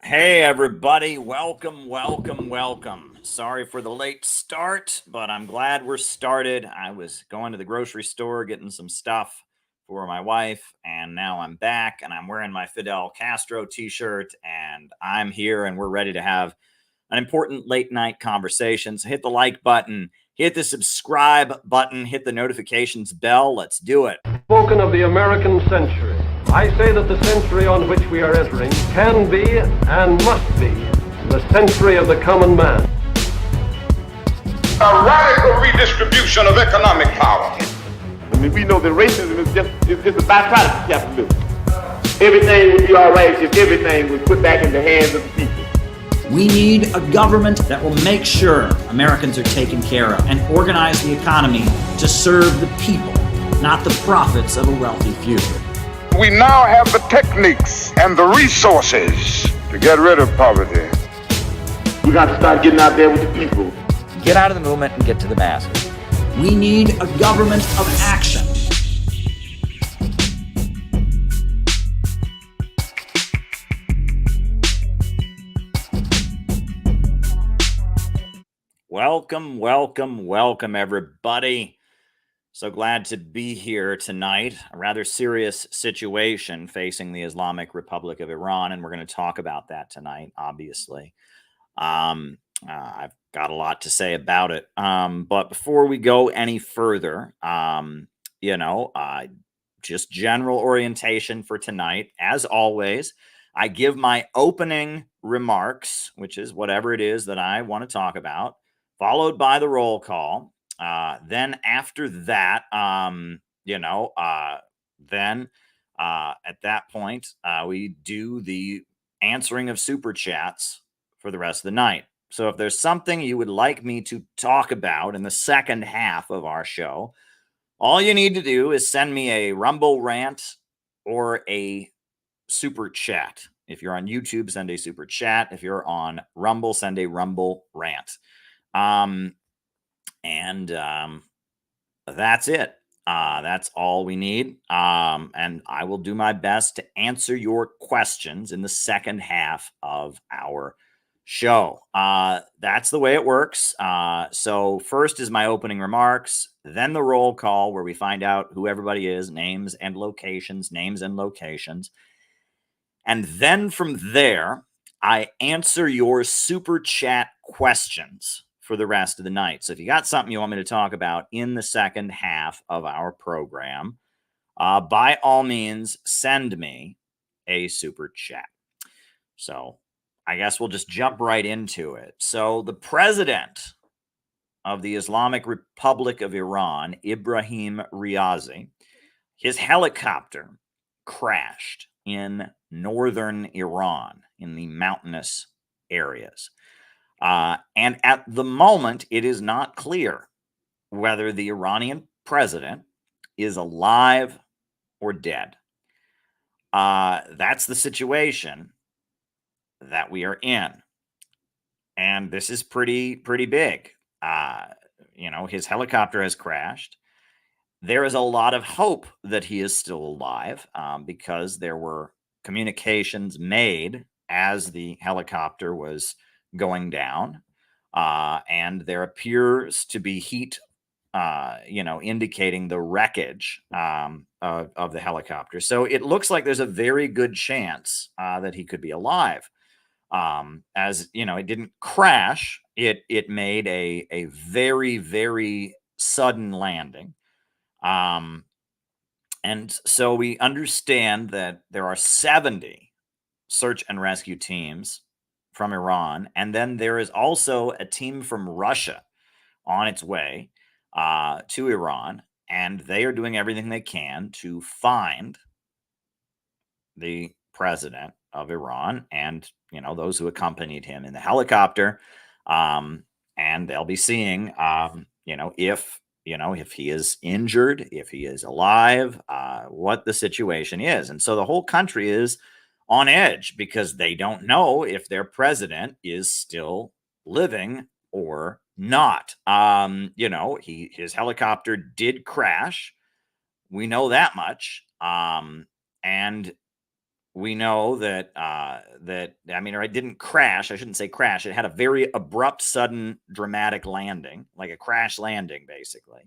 Hey, everybody. Welcome, welcome, welcome. Sorry for the late start, but I'm glad we're started. I was going to the grocery store getting some stuff for my wife, and now I'm back and I'm wearing my Fidel Castro t-shirt, and I'm here and we're ready to have an important late night conversation. So hit the like button, hit the subscribe button, hit the notifications bell. Let's do it. Spoken of the American century. I say that the century on which we are entering can be and must be the century of the common man. A radical redistribution of economic power. I mean, we know that racism is just a byproduct of capitalism. Everything would be all right if everything was put back in the hands of the people. We need a government that will make sure Americans are taken care of and organize the economy to serve the people, not the profits of a wealthy few. We now have the techniques and the resources to get rid of poverty. We got to start getting out there with the people. Get out of the movement and get to the masses. We need a government of action. Welcome, welcome, welcome, everybody. So glad to be here tonight. A rather serious situation facing the Islamic Republic of Iran, and we're going to talk about that tonight, obviously. I've got a lot to say about it. But before we go any further, just general orientation for tonight. As always, I give my opening remarks, which is whatever it is that I want to talk about, followed by the roll call. Then after that, at that point, we do the answering of super chats for the rest of the night. So if there's something you would like me to talk about in the second half of our show, all you need to do is send me a Rumble rant or a super chat. If you're on YouTube, send a super chat. If you're on Rumble, send a Rumble rant. That's it. That's all we need. And I will do my best to answer your questions in the second half of our show. That's the way it works. So first is my opening remarks, then the roll call where we find out who everybody is, names and locations. And then from there, I answer your super chat questions for the rest of the night. So if you got something you want me to talk about in the second half of our program, by all means, send me a super chat. So I guess we'll just jump right into it. So the president of the Islamic Republic of Iran, Ibrahim Riazi, his helicopter crashed in northern Iran in the mountainous areas. And at the moment, it is not clear whether the Iranian president is alive or dead. That's the situation that we are in. And this is pretty big. His helicopter has crashed. There is a lot of hope that he is still alive because there were communications made as the helicopter was going down, and there appears to be heat, indicating the wreckage of the helicopter. So it looks like there's a very good chance that he could be alive. As you know, it didn't crash. It made a very, very sudden landing. And so we understand that there are 70 search and rescue teams from Iran, and then there is also a team from Russia on its way to Iran, and they are doing everything they can to find the president of Iran and those who accompanied him in the helicopter, and they'll be seeing if he is injured, if he is alive, what the situation is. And so the whole country is on edge because they don't know if their president is still living or not. His helicopter did crash. We know that much. And we know that or it didn't crash. I shouldn't say crash. It had a very abrupt, sudden, dramatic landing, like a crash landing, basically.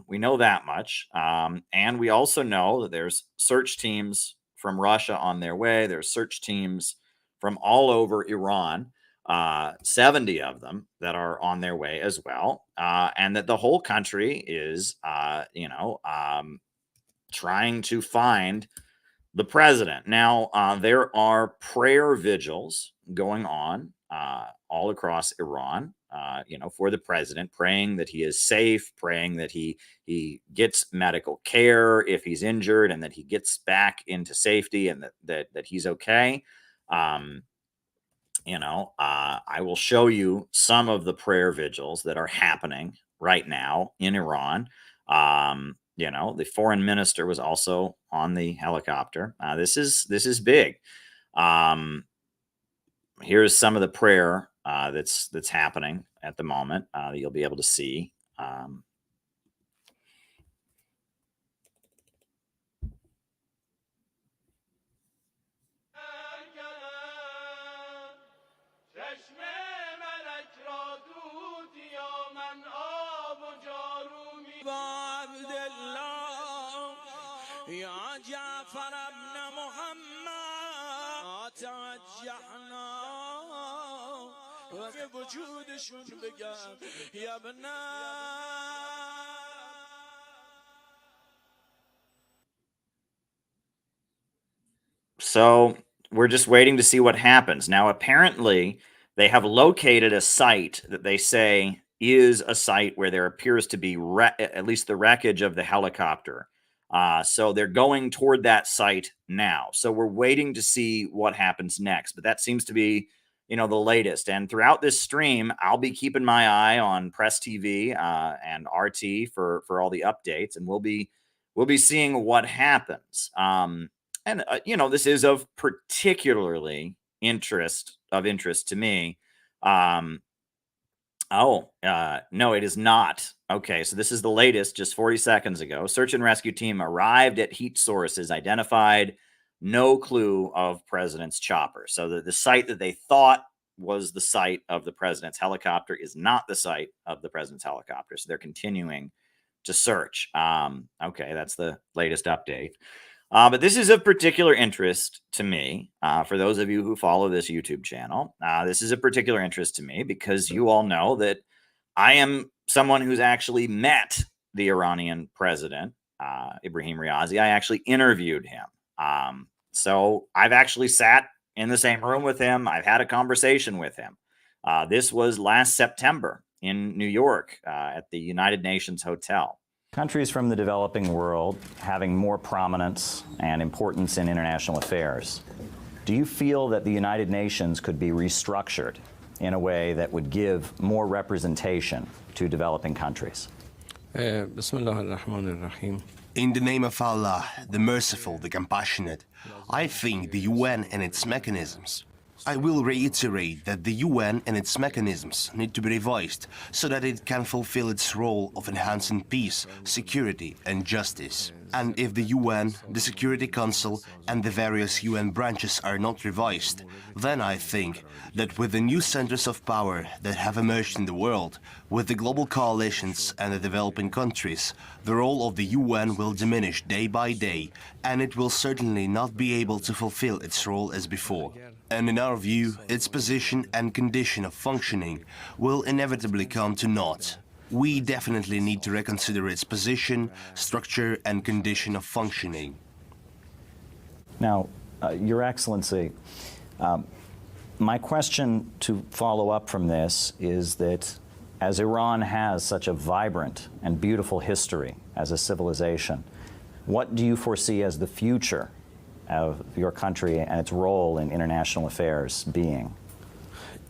We know that much. And we also know that there's search teams from Russia on their way. There's search teams from all over Iran, 70 of them that are on their way as well. And that the whole country is, trying to find the president. Now, there are prayer vigils going on all across Iran, for the president, praying that he is safe, praying that he gets medical care if he's injured, and that he gets back into safety, and that he's okay. I will show you some of the prayer vigils that are happening right now in Iran. The foreign minister was also on the helicopter. This is big. Here's some of the prayer that's happening at the moment that you'll be able to see. So we're just waiting to see what happens. Now, apparently, they have located a site that they say is a site where there appears to be at least the wreckage of the helicopter. So they're going toward that site now. So we're waiting to see what happens next. But that seems to be, the latest. And throughout this stream, I'll be keeping my eye on Press TV and RT for all the updates, and we'll be seeing what happens. And this is of particularly interest to me. No, it is not. Okay, so this is the latest, just 40 seconds ago. Search and rescue team arrived at heat sources, identified no clue of president's chopper. So the site that they thought was the site of the president's helicopter is not the site of the president's helicopter. So they're continuing to search. Okay, that's the latest update. But this is of particular interest to me. For those of you who follow this YouTube channel, this is of particular interest to me because you all know that I am someone who's actually met the Iranian president, Ibrahim Riazi. I actually interviewed him. So I've actually sat in the same room with him. I've had a conversation with him. This was last September in New York at the United Nations Hotel. Countries from the developing world having more prominence and importance in international affairs. Do you feel that the United Nations could be restructured in a way that would give more representation to developing countries? In the name of Allah, the merciful, the compassionate, I think the UN and its mechanisms. I will reiterate that the UN and its mechanisms need to be revised so that it can fulfill its role of enhancing peace, security and justice. And if the UN, the Security Council and the various UN branches are not revised, then I think that with the new centers of power that have emerged in the world, with the global coalitions and the developing countries, the role of the UN will diminish day by day, and it will certainly not be able to fulfill its role as before. And in our view, its position and condition of functioning will inevitably come to naught. We definitely need to reconsider its position, structure, and condition of functioning. Now, Your Excellency, my question to follow up from this is that as Iran has such a vibrant and beautiful history as a civilization, what do you foresee as the future of your country and its role in international affairs being?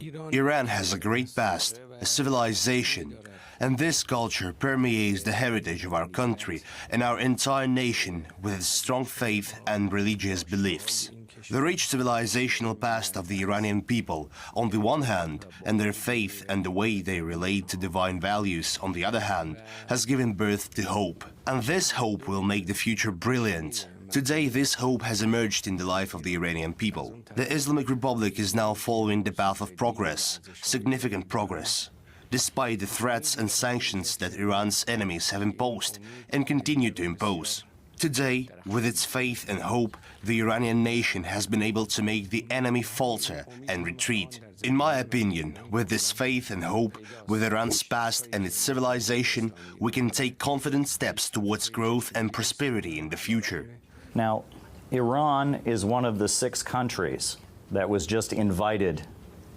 Iran has a great past, a civilization, and this culture permeates the heritage of our country and our entire nation with its strong faith and religious beliefs. The rich civilizational past of the Iranian people, on the one hand, and their faith and the way they relate to divine values, on the other hand, has given birth to hope. And this hope will make the future brilliant. Today, this hope has emerged in the life of the Iranian people. The Islamic Republic is now following the path of progress, significant progress, despite the threats and sanctions that Iran's enemies have imposed and continue to impose. Today, with its faith and hope, the Iranian nation has been able to make the enemy falter and retreat. In my opinion, with this faith and hope, with Iran's past and its civilization, we can take confident steps towards growth and prosperity in the future. Now, Iran is one of the 6 countries that was just invited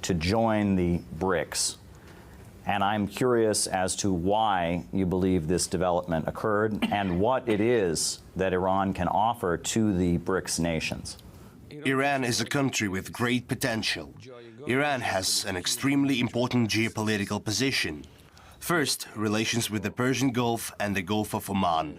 to join the BRICS. And I'm curious as to why you believe this development occurred and what it is that Iran can offer to the BRICS nations. Iran is a country with great potential. Iran has an extremely important geopolitical position. First, relations with the Persian Gulf and the Gulf of Oman.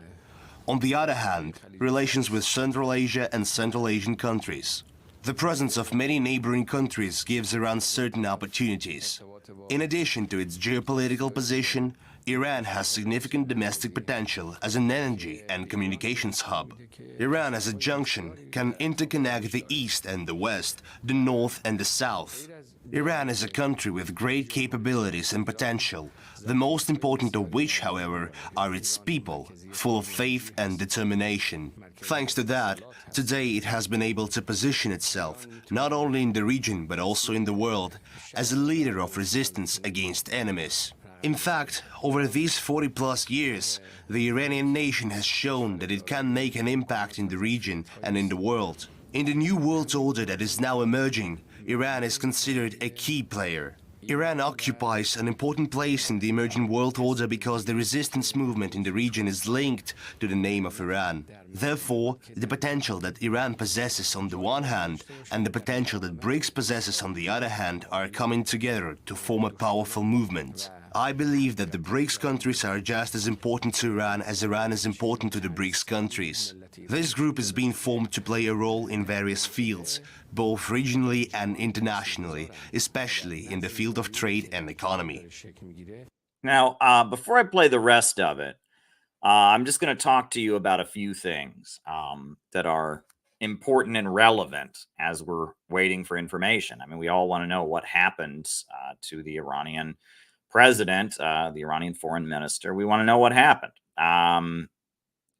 On the other hand, relations with Central Asia and Central Asian countries. The presence of many neighboring countries gives Iran certain opportunities. In addition to its geopolitical position, Iran has significant domestic potential as an energy and communications hub. Iran as a junction can interconnect the East and the West, the North and the South. Iran is a country with great capabilities and potential, the most important of which, however, are its people, full of faith and determination. Thanks to that, today it has been able to position itself, not only in the region but also in the world, as a leader of resistance against enemies. In fact, over these 40-plus years, the Iranian nation has shown that it can make an impact in the region and in the world. In the new world order that is now emerging, Iran is considered a key player. Iran occupies an important place in the emerging world order because the resistance movement in the region is linked to the name of Iran. Therefore, the potential that Iran possesses on the one hand and the potential that BRICS possesses on the other hand are coming together to form a powerful movement. I believe that the BRICS countries are just as important to Iran as Iran is important to the BRICS countries. This group is being formed to play a role in various fields, both regionally and internationally, especially in the field of trade and economy. Now, before I play the rest of it, I'm just going to talk to you about a few things that are important and relevant as we're waiting for information. I mean, we all want to know what happened to the Iranian president, the Iranian foreign minister. We want to know what happened.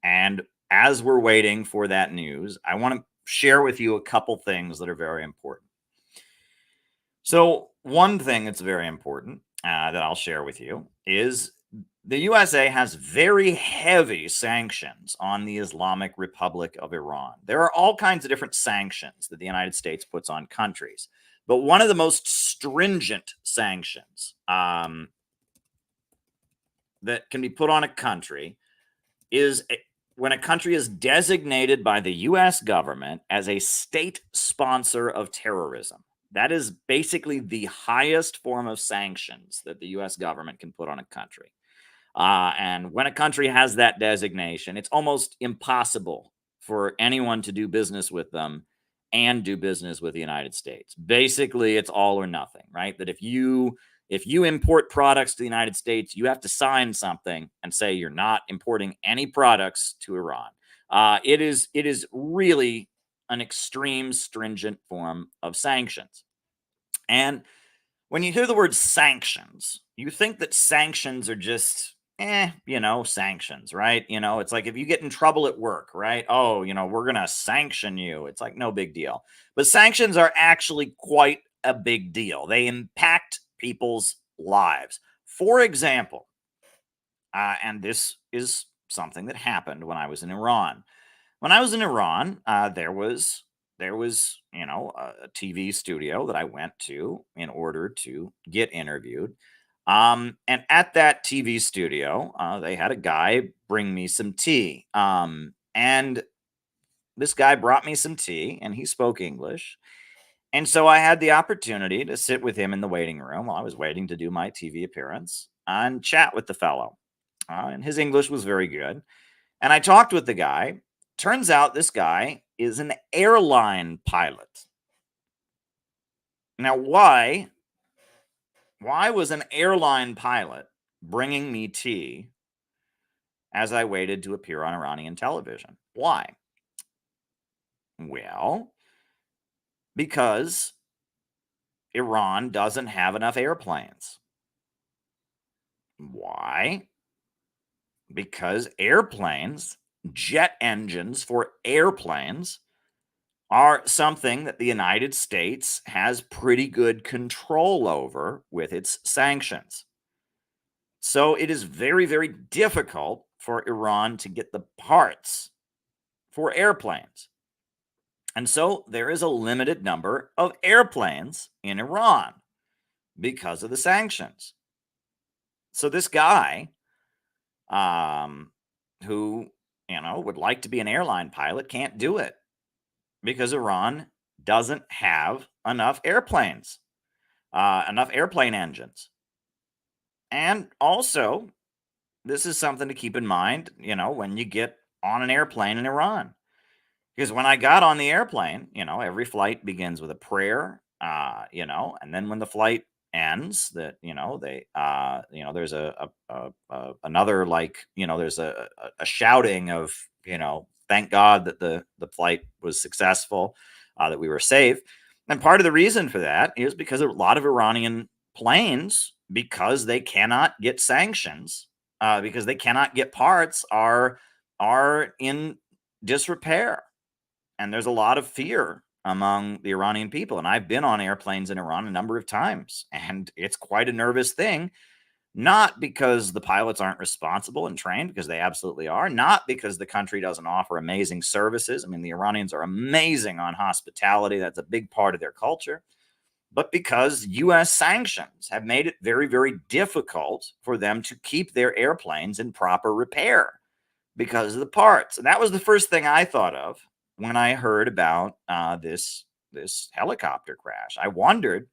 And as we're waiting for that news, I want to share with you a couple things that are very important. So one thing that's very important that I'll share with you is the USA has very heavy sanctions on the Islamic Republic of Iran. There are all kinds of different sanctions that the United States puts on countries. But one of the most stringent sanctions that can be put on a country is when a country is designated by the U.S. government as a state sponsor of terrorism. That is basically the highest form of sanctions that the U.S. government can put on a country. And when a country has that designation, it's almost impossible for anyone to do business with them and do business with the United States. Basically, it's all or nothing, right? That if you import products to the United States, you have to sign something and say you're not importing any products to Iran. It is really an extreme, stringent form of sanctions. And when you hear the word sanctions, you think that sanctions are just sanctions, right? It's like if you get in trouble at work, right? Oh, we're going to sanction you. It's like no big deal. But sanctions are actually quite a big deal. They impact people's lives. For example, and this is something that happened when I was in Iran. When I was in Iran, there was a TV studio that I went to in order to get interviewed. And at that TV studio, they had a guy bring me some tea. And this guy brought me some tea and he spoke English. And so I had the opportunity to sit with him in the waiting room while I was waiting to do my TV appearance and chat with the fellow. And his English was very good. And I talked with the guy. Turns out this guy is an airline pilot. Now, why was an airline pilot bringing me tea as I waited to appear on Iranian television? Why? Well, because Iran doesn't have enough airplanes. Why? Because airplanes, jet engines for airplanes, are something that the United States has pretty good control over with its sanctions. So it is very, very difficult for Iran to get the parts for airplanes. And so there is a limited number of airplanes in Iran because of the sanctions. So this guy, who, would like to be an airline pilot, can't do it because Iran doesn't have enough airplanes, enough airplane engines. And also, this is something to keep in mind, when you get on an airplane in Iran. Because when I got on the airplane, every flight begins with a prayer, and then when the flight ends, that they, there's another, like, there's a shouting of, thank God that the flight was successful, that we were safe. And part of the reason for that is because a lot of Iranian planes, because they cannot get sanctions, because they cannot get parts, are in disrepair. And there's a lot of fear among the Iranian people. And I've been on airplanes in Iran a number of times, and it's quite a nervous thing. Not because the pilots aren't responsible and trained, because they absolutely are. Not because the country doesn't offer amazing services. I mean, the Iranians are amazing on hospitality. That's a big part of their culture. But because U.S. sanctions have made it very, very difficult for them to keep their airplanes in proper repair because of the parts. And that was the first thing I thought of when I heard about this helicopter crash. I wondered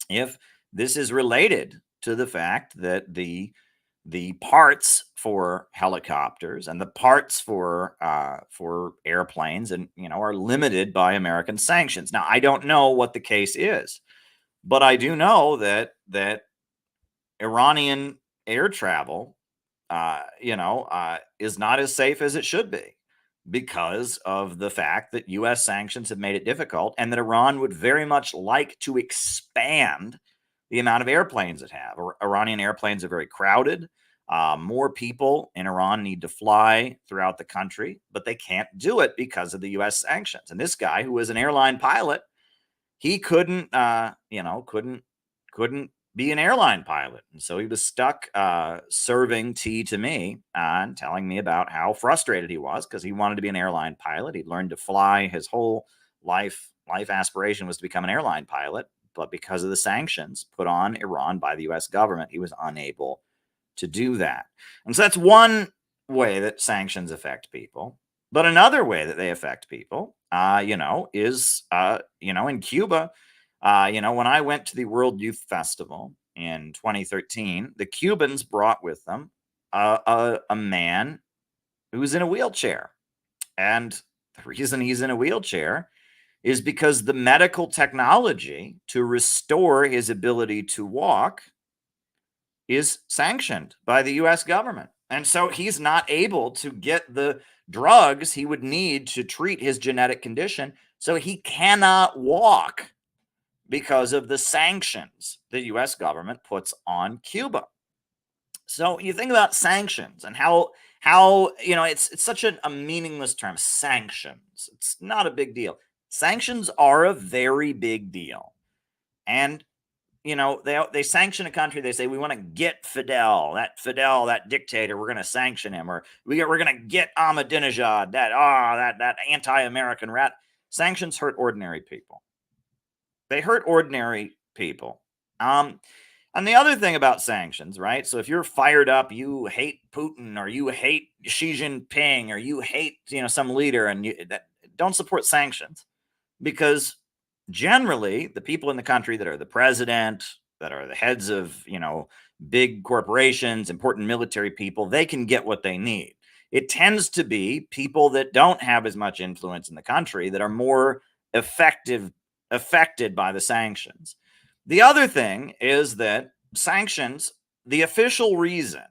if this is related to the fact that the parts for helicopters and the parts for airplanes and are limited by American sanctions. Now, I don't know what the case is, but I do know that Iranian air travel is not as safe as it should be, because of the fact that U.S. sanctions have made it difficult, and that Iran would very much like to expand the amount of airplanes it have. Iranian airplanes are very crowded. More people in Iran need to fly throughout the country, but they can't do it because of the U.S. sanctions. And this guy, who was an airline pilot, he couldn't be an airline pilot. And so he was stuck serving tea to me and telling me about how frustrated he was because he wanted to be an airline pilot. He'd learned to fly his whole life. Life aspiration was to become an airline pilot. But because of the sanctions put on Iran by the U.S. government, he was unable to do that. And so that's one way that sanctions affect people. But another way that they affect people, is, in Cuba. When I went to the World Youth Festival in 2013, the Cubans brought with them a man who was in a wheelchair. And the reason he's in a wheelchair is because the medical technology to restore his ability to walk is sanctioned by the U.S. government. And so he's not able to get the drugs he would need to treat his genetic condition. So he cannot walk because of the sanctions the U.S. government puts on Cuba. So you think about sanctions and how it's such a meaningless term, sanctions. It's not a big deal. Sanctions are a very big deal. And they sanction a country. They say, we want to get Fidel, that dictator. We're going to sanction him, or we're going to get Ahmadinejad, that anti-American rat. Sanctions hurt ordinary people. They hurt ordinary people. And the other thing about sanctions, right? So if you're fired up, you hate Putin, or you hate Xi Jinping, or you hate some leader, and don't support sanctions, because generally the people in the country that are the president, that are the heads of big corporations, important military people, they can get what they need. It tends to be people that don't have as much influence in the country that are more affected by the sanctions. The other thing is that sanctions, the official reason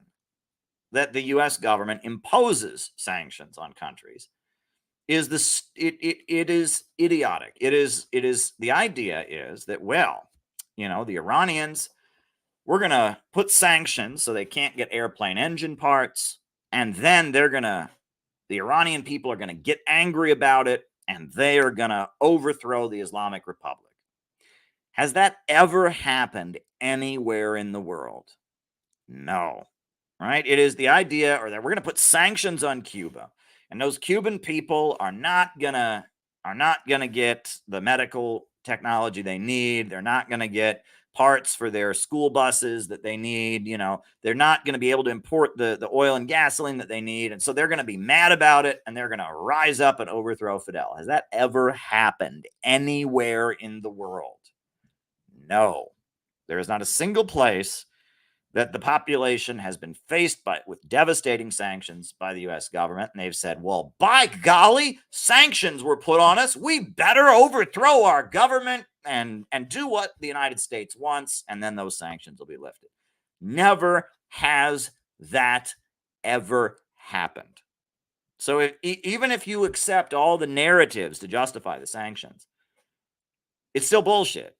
that the U.S. government imposes sanctions on countries, is this it is idiotic. It is the idea is that, well, the Iranians, we're going to put sanctions so they can't get airplane engine parts, and then the Iranian people are going to get angry about it, and they are going to overthrow the Islamic Republic. Has that ever happened anywhere in the world? No. Right? It is the idea, or that we're going to put sanctions on Cuba, and those Cuban people are not going to get the medical technology they need. They're not going to get parts for their school buses that they need. They're not going to be able to import the oil and gasoline that they need. And so they're going to be mad about it, and they're going to rise up and overthrow Fidel. Has that ever happened anywhere in the world? No. There is not a single place that the population has been faced with devastating sanctions by the U.S. government, and they've said, well, by golly, sanctions were put on us. We better overthrow our government and do what the United States wants, and then those sanctions will be lifted. Never has that ever happened. So even if you accept all the narratives to justify the sanctions, it's still bullshit.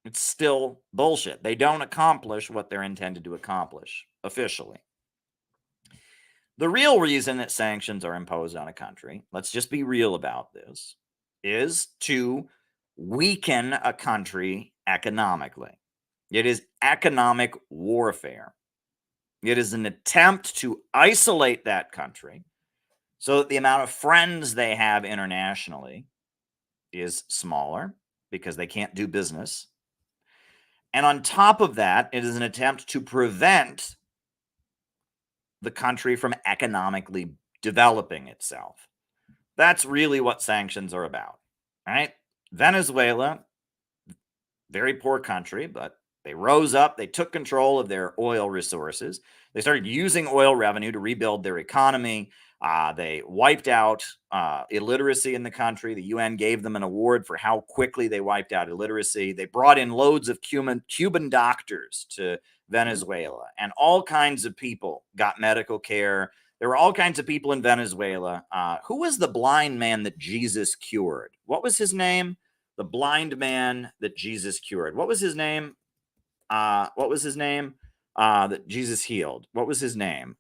It's still bullshit. They don't accomplish what they're intended to accomplish officially. The real reason that sanctions are imposed on a country, let's just be real about this, is to weaken a country economically. It is economic warfare. It is an attempt to isolate that country so that the amount of friends they have internationally is smaller because they can't do business. And on top of that, it is an attempt to prevent the country from economically developing itself. That's really what sanctions are about, right? Venezuela, very poor country, but they rose up, they took control of their oil resources. They started using oil revenue to rebuild their economy. They wiped out illiteracy in the country. The UN gave them an award for how quickly they wiped out illiteracy. They brought in loads of Cuban doctors to Venezuela, and all kinds of people got medical care. There were all kinds of people in Venezuela. Who was the blind man that Jesus cured? What was his name? The blind man that Jesus cured. What was his name? That Jesus healed. What was his name?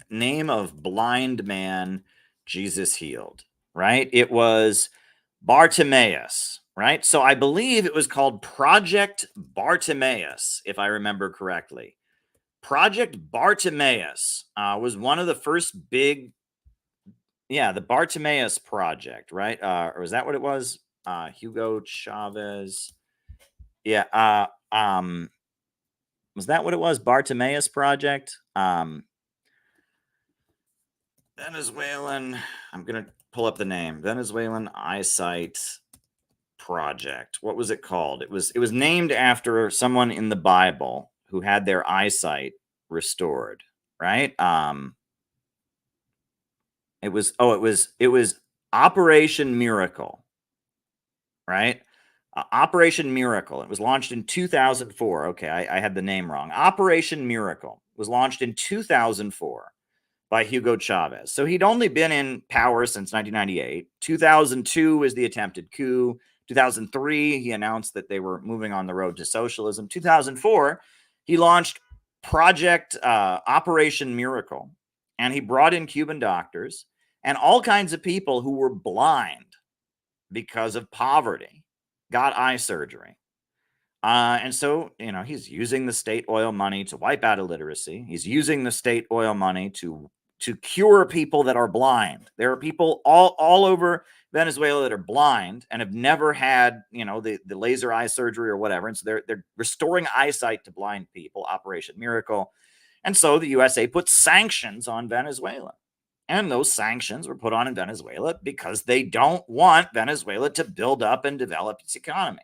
Name of blind man Jesus healed, right? It was Bartimaeus, right? So I believe it was called Project Bartimaeus, if I remember correctly. Project Bartimaeus was one of the first big, the Bartimaeus Project, right? Or was that what it was? Hugo Chavez. Yeah. Was that what it was? Bartimaeus Project? Venezuelan. I'm going to pull up the name. Venezuelan Eyesight Project. What was it called? It was named after someone in the Bible who had their eyesight restored, right? It was Operation Miracle, right? Operation Miracle. It was launched in 2004. Okay, I had the name wrong. Operation Miracle was launched in 2004 by Hugo Chavez. So he'd only been in power since 1998. 2002 was the attempted coup. 2003, he announced that they were moving on the road to socialism. 2004, he launched Project Operation Miracle, and he brought in Cuban doctors and all kinds of people who were blind because of poverty got eye surgery. And so, he's using the state oil money to wipe out illiteracy. He's using the state oil money to cure people that are blind. There are people all over Venezuela that are blind and have never had, the laser eye surgery or whatever. And so they're restoring eyesight to blind people, Operation Miracle. And so the USA put sanctions on Venezuela. And those sanctions were put on in Venezuela because they don't want Venezuela to build up and develop its economy,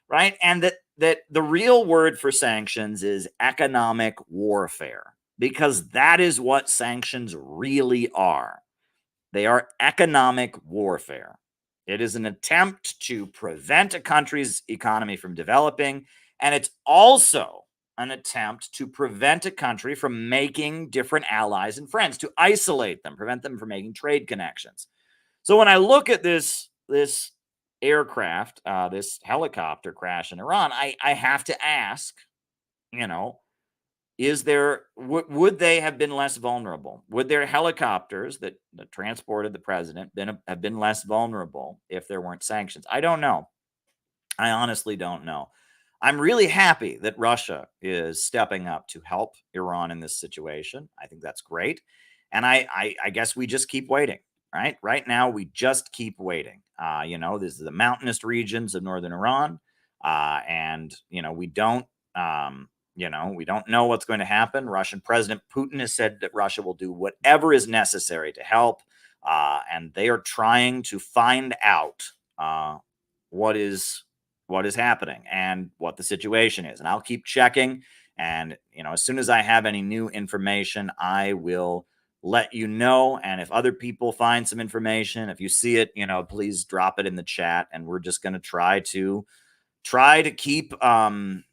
right? And that the real word for sanctions is economic warfare, because that is what sanctions really are. They are economic warfare. It is an attempt to prevent a country's economy from developing, and it's also an attempt to prevent a country from making different allies and friends, to isolate them, prevent them from making trade connections. So when I look at this aircraft, this helicopter crash in Iran, I have to ask, would they have been less vulnerable? Would their helicopters that transported the president have been less vulnerable if there weren't sanctions? I don't know. I honestly don't know. I'm really happy that Russia is stepping up to help Iran in this situation. I think that's great. And I guess we just keep waiting, right? Right now, we just keep waiting. This is the mountainous regions of northern Iran. And we don't know what's going to happen. Russian President Putin has said that Russia will do whatever is necessary to help. And they are trying to find out what is happening and what the situation is. And I'll keep checking. And, as soon as I have any new information, I will let you know. And if other people find some information, if you see it, please drop it in the chat. And we're just going to try to keep on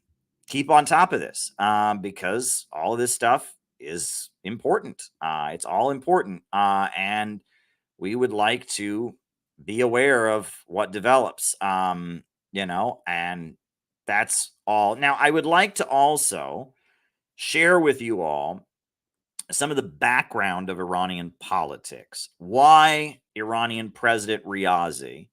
top of this because all of this stuff is important. It's all important. And we would like to be aware of what develops. And that's all. Now, I would like to also share with you all some of the background of Iranian politics, why Iranian President Riazi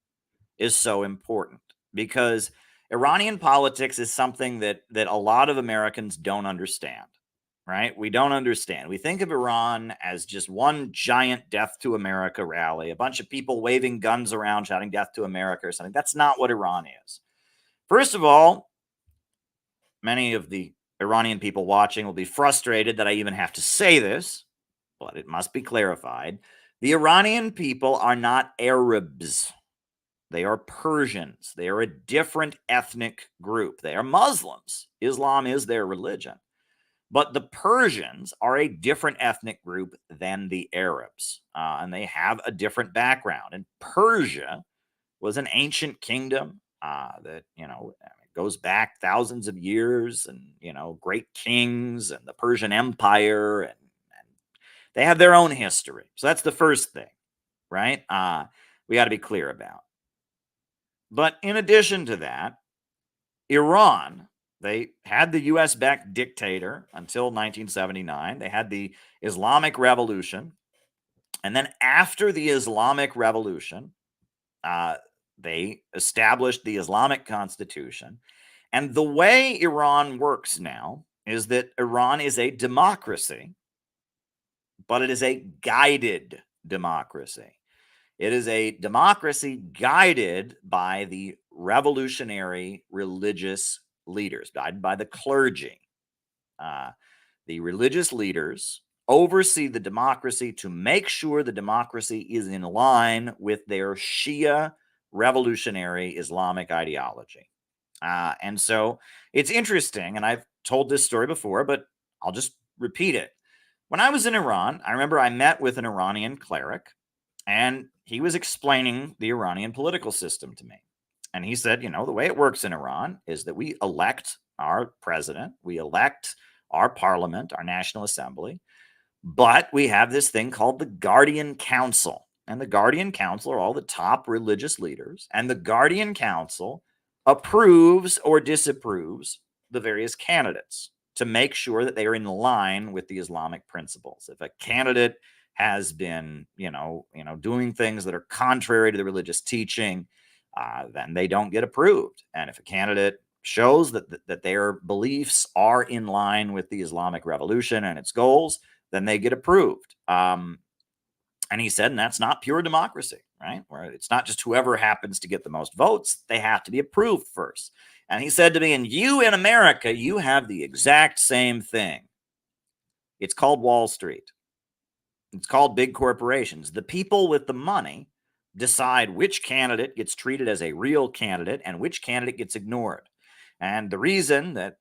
is so important, because Iranian politics is something that a lot of Americans don't understand, right? We don't understand. We think of Iran as just one giant death to America rally, a bunch of people waving guns around shouting death to America or something. That's not what Iran is. First of all, many of the Iranian people watching will be frustrated that I even have to say this, but it must be clarified. The Iranian people are not Arabs. They are Persians. They are a different ethnic group. They are Muslims. Islam is their religion. But the Persians are a different ethnic group than the Arabs, and they have a different background. And Persia was an ancient kingdom that, goes back thousands of years, and, great kings and the Persian Empire, and they have their own history. So that's the first thing, right? We got to be clear about. But in addition to that, Iran, they had the U.S.-backed dictator until 1979. They had the Islamic Revolution. And then after the Islamic Revolution, they established the Islamic Constitution. And the way Iran works now is that Iran is a democracy, but it is a guided democracy. It is a democracy guided by the revolutionary religious leaders, guided by the clergy. The religious leaders oversee the democracy to make sure the democracy is in line with their Shia revolutionary Islamic ideology. And so it's interesting, and I've told this story before, but I'll just repeat it. When I was in Iran, I remember I met with an Iranian cleric, and he was explaining the Iranian political system to me. And he said, the way it works in Iran is that we elect our president, we elect our parliament, our National Assembly, but we have this thing called the Guardian Council. And the Guardian Council are all the top religious leaders, and the Guardian Council approves or disapproves the various candidates to make sure that they are in line with the Islamic principles. If a candidate has been, doing things that are contrary to the religious teaching, then they don't get approved. And if a candidate shows that their beliefs are in line with the Islamic Revolution and its goals, then they get approved. And he said, and that's not pure democracy, right? Where it's not just whoever happens to get the most votes, they have to be approved first. And he said to me, and you in America, you have the exact same thing. It's called Wall Street. It's called big corporations. The people with the money decide which candidate gets treated as a real candidate and which candidate gets ignored. And the reason that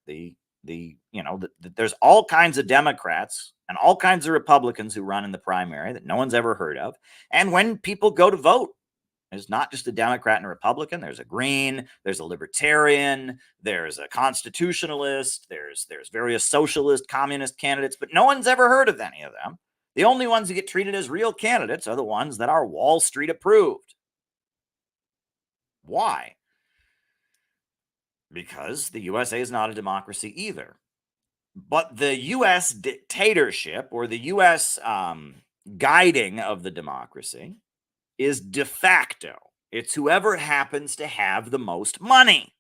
there's all kinds of Democrats and all kinds of Republicans who run in the primary that no one's ever heard of. And when people go to vote, There's not just a Democrat and a Republican. There's a Green, there's a Libertarian, there's a Constitutionalist, there's various socialist, communist candidates, but no one's ever heard of any of them. The only ones who get treated as real candidates are the ones that are Wall Street approved. Why? Because the USA is not a democracy either. But the U.S. dictatorship, or the U.S. Guiding of the democracy, is de facto. It's whoever happens to have the most money.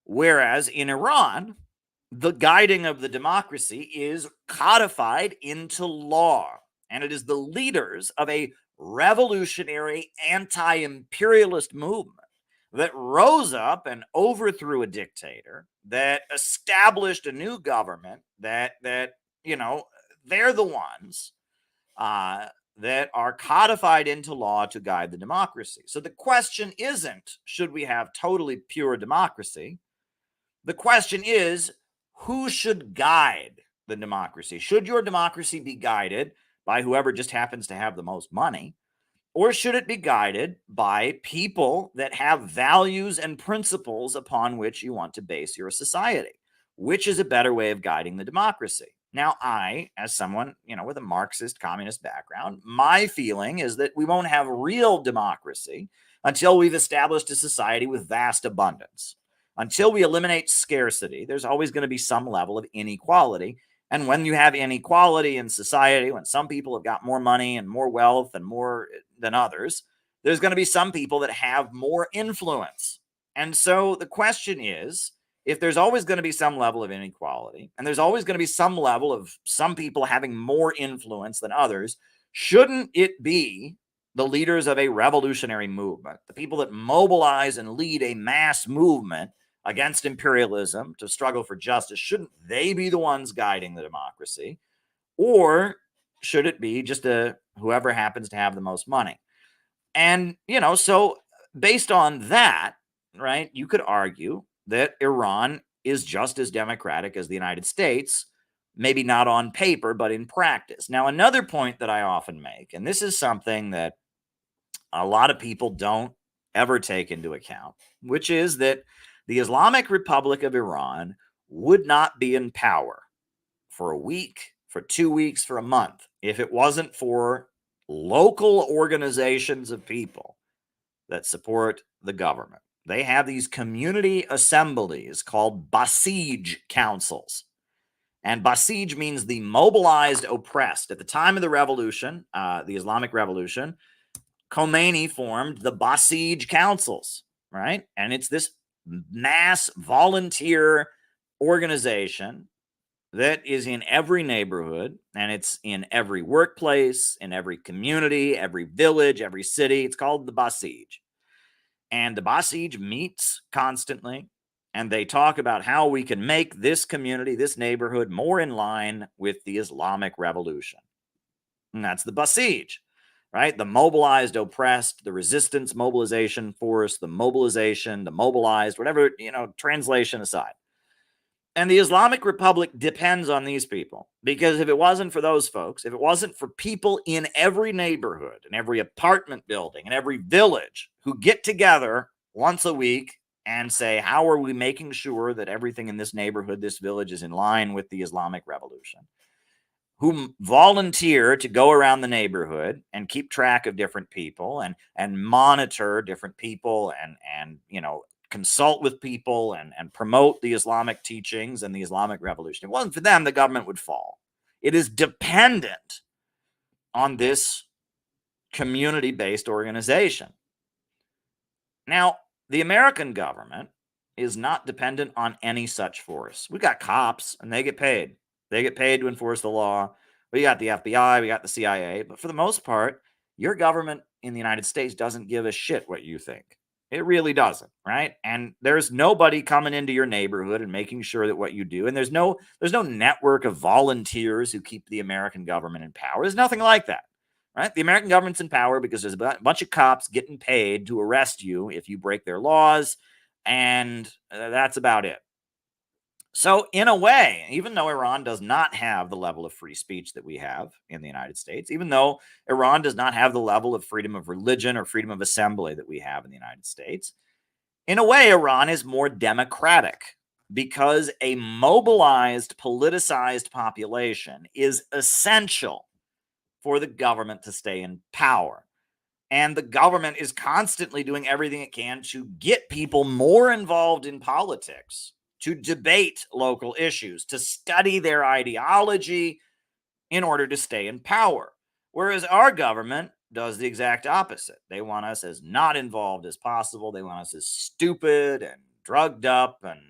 Whereas in Iran, the guiding of the democracy is codified into law. And it is the leaders of a revolutionary anti-imperialist movement that rose up and overthrew a dictator, that established a new government, that you know, they're the ones that are codified into law to guide the democracy. So the question isn't, should we have totally pure democracy? The question is, who should guide the democracy? Should your democracy be guided by whoever just happens to have the most money? Or should it be guided by people that have values and principles upon which you want to base your society? Which is a better way of guiding the democracy? Now, I, as someone, with a Marxist communist background, my feeling is that we won't have real democracy until we've established a society with vast abundance. Until we eliminate scarcity, there's always going to be some level of inequality. And when you have inequality in society, when some people have got more money and more wealth and more than others, there's going to be some people that have more influence. And so the question is, if there's always going to be some level of inequality, and there's always going to be some level of some people having more influence than others, shouldn't it be the leaders of a revolutionary movement, the people that mobilize and lead a mass movement against imperialism to struggle for justice, shouldn't they be the ones guiding the democracy? Or should it be just whoever happens to have the most money? And, so based on that, right, you could argue that Iran is just as democratic as the United States, maybe not on paper, but in practice. Now, another point that I often make, and this is something that a lot of people don't ever take into account, which is that the Islamic Republic of Iran would not be in power for a week, for 2 weeks, for a month, if it wasn't for local organizations of people that support the government. They have these community assemblies called Basij councils. And Basij means the mobilized oppressed. At the time of the revolution, the Islamic Revolution, Khomeini formed the Basij councils, right? And it's this mass volunteer organization that is in every neighborhood, and it's in every workplace, in every community, every village, every city. It's called the Basij. And the Basij meets constantly, and they talk about how we can make this community, this neighborhood, more in line with the Islamic Revolution. And that's the Basij, right? The mobilized oppressed, the resistance mobilization force, the mobilization, the mobilized, whatever, translation aside. And the Islamic Republic depends on these people, because if it wasn't for those folks, if it wasn't for people in every neighborhood, in every apartment building, in every village who get together once a week and say, how are we making sure that everything in this neighborhood, this village is in line with the Islamic Revolution, who volunteer to go around the neighborhood and keep track of different people and monitor different people and consult with people and promote the Islamic teachings and the Islamic Revolution. If it wasn't for them, the government would fall. It is dependent on this community-based organization. Now, the American government is not dependent on any such force. We got cops, and they get paid. They get paid to enforce the law. We got the FBI, we got the CIA, but for the most part, your government in the United States doesn't give a shit what you think. It really doesn't, right? And there's nobody coming into your neighborhood and making sure that what you do, and there's no network of volunteers who keep the American government in power. There's nothing like that, right? The American government's in power because there's a bunch of cops getting paid to arrest you if you break their laws, and that's about it. So, in a way, even though Iran does not have the level of free speech that we have in the United States, even though Iran does not have the level of freedom of religion or freedom of assembly that we have in the United States, in a way, Iran is more democratic because a mobilized, politicized population is essential for the government to stay in power. And the government is constantly doing everything it can to get people more involved in politics, to debate local issues, to study their ideology in order to stay in power. Whereas our government does the exact opposite. They want us as not involved as possible. They want us as stupid and drugged up and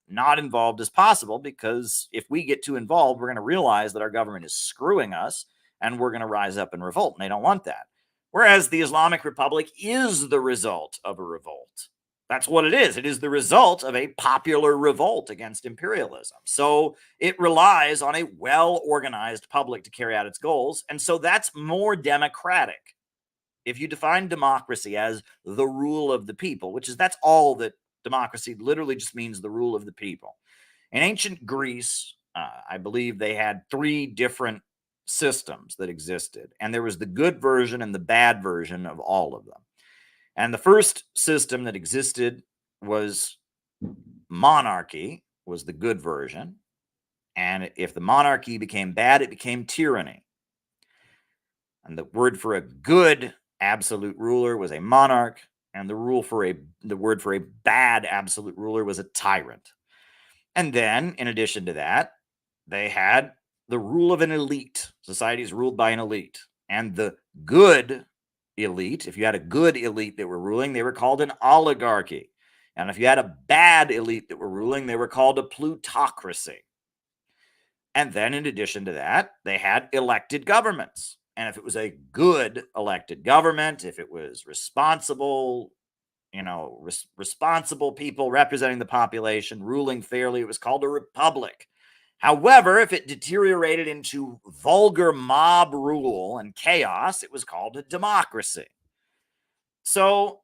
not involved as possible, because if we get too involved, we're going to realize that our government is screwing us and we're going to rise up and revolt. And they don't want that. Whereas the Islamic Republic is the result of a revolt. That's what it is. It is the result of a popular revolt against imperialism. So it relies on a well-organized public to carry out its goals. And so that's more democratic. If you define democracy as the rule of the people, that's all that democracy literally just means, the rule of the people. In ancient Greece, I believe they had 3 different systems that existed, and there was the good version and the bad version of all of them. And the first system that existed was monarchy, was the good version. And if the monarchy became bad, it became tyranny. And the word for a good absolute ruler was a monarch, and the word for a bad absolute ruler was a tyrant. And then, in addition to that, they had the rule of an elite. Society is ruled by an elite. And the good elite, if you had a good elite that were ruling, they were called an oligarchy. And if you had a bad elite that were ruling, they were called a plutocracy. And then, in addition to that, they had elected governments. And if it was a good elected government, if it was responsible, responsible people representing the population, ruling fairly, it was called a republic. However, if it deteriorated into vulgar mob rule and chaos, it was called a democracy. So,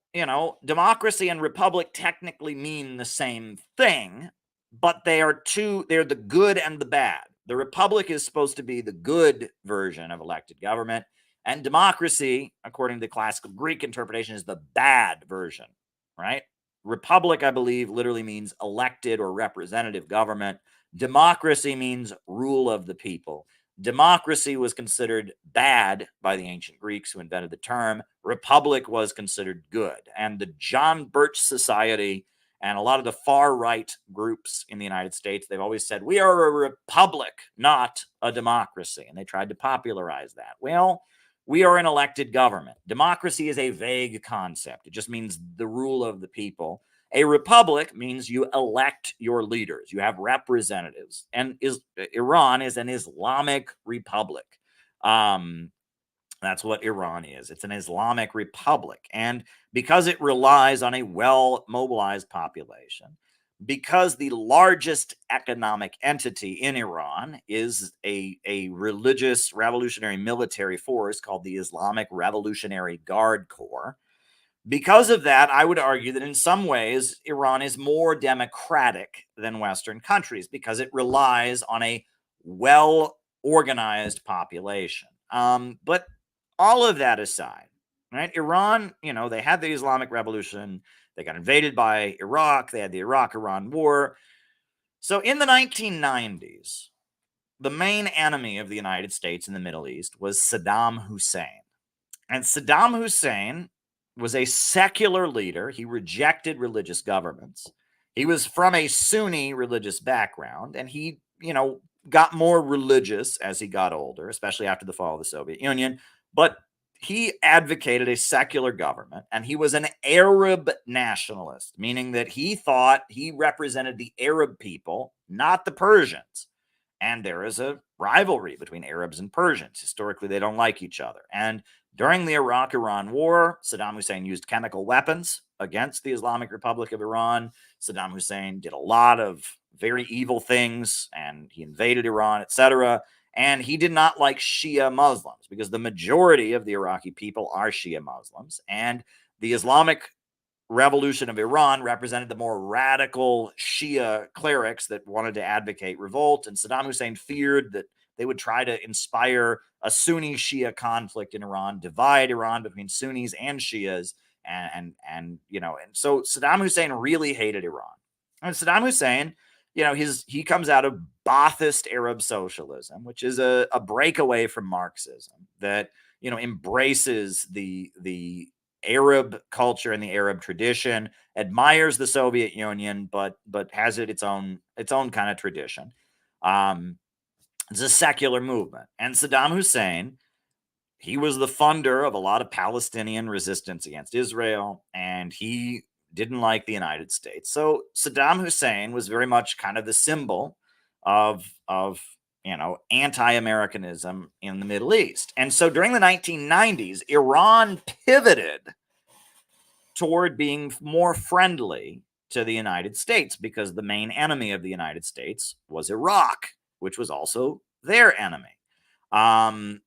democracy and republic technically mean the same thing, but they're the good and the bad. The republic is supposed to be the good version of elected government, and democracy, according to the classical Greek interpretation, is the bad version, right? Republic, I believe, literally means elected or representative government. Democracy means rule of the people. Democracy was considered bad by the ancient Greeks who invented the term. Republic was considered good. And the John Birch Society and a lot of the far-right groups in the United States, they've always said, we are a republic, not a democracy. And they tried to popularize that. Well, we are an elected government. Democracy is a vague concept. It just means the rule of the people. A republic means you elect your leaders. You have representatives. And Iran is an Islamic republic. That's what Iran is. It's an Islamic republic. And because it relies on a well-mobilized population, because the largest economic entity in Iran is a religious revolutionary military force called the Islamic Revolutionary Guard Corps, because of that, I would argue that in some ways, Iran is more democratic than Western countries because it relies on a well-organized population. But all of that aside, right? Iran, they had the Islamic Revolution. They got invaded by Iraq. They had the Iraq-Iran War. So in the 1990s, the main enemy of the United States in the Middle East was Saddam Hussein. And Saddam Hussein was a secular leader. He rejected religious governments. He was from a Sunni religious background, and he, got more religious as he got older, especially after the fall of the Soviet Union. But he advocated a secular government, and he was an Arab nationalist, meaning that he thought he represented the Arab people, not the Persians. And there is a rivalry between Arabs and Persians. Historically, they don't like each other. And during the Iraq-Iran War, Saddam Hussein used chemical weapons against the Islamic Republic of Iran. Saddam Hussein did a lot of very evil things, and he invaded Iran, etc. And he did not like Shia Muslims because the majority of the Iraqi people are Shia Muslims. And the Islamic revolution of Iran represented the more radical Shia clerics that wanted to advocate revolt, and Saddam Hussein feared that they would try to inspire a Sunni Shia conflict in Iran, divide Iran between Sunnis and Shias, and so Saddam Hussein really hated Iran. And Saddam Hussein, he comes out of Ba'athist Arab socialism, which is a breakaway from Marxism that embraces the Arab culture and the Arab tradition, admires the Soviet Union, but has its own kind of tradition. It's a secular movement, and Saddam Hussein, he was the funder of a lot of Palestinian resistance against Israel, and he didn't like the United States. So Saddam Hussein was very much kind of the symbol of anti-Americanism in the Middle East. And so during the 1990s, Iran pivoted toward being more friendly to the United States because the main enemy of the United States was Iraq, which was also their enemy. And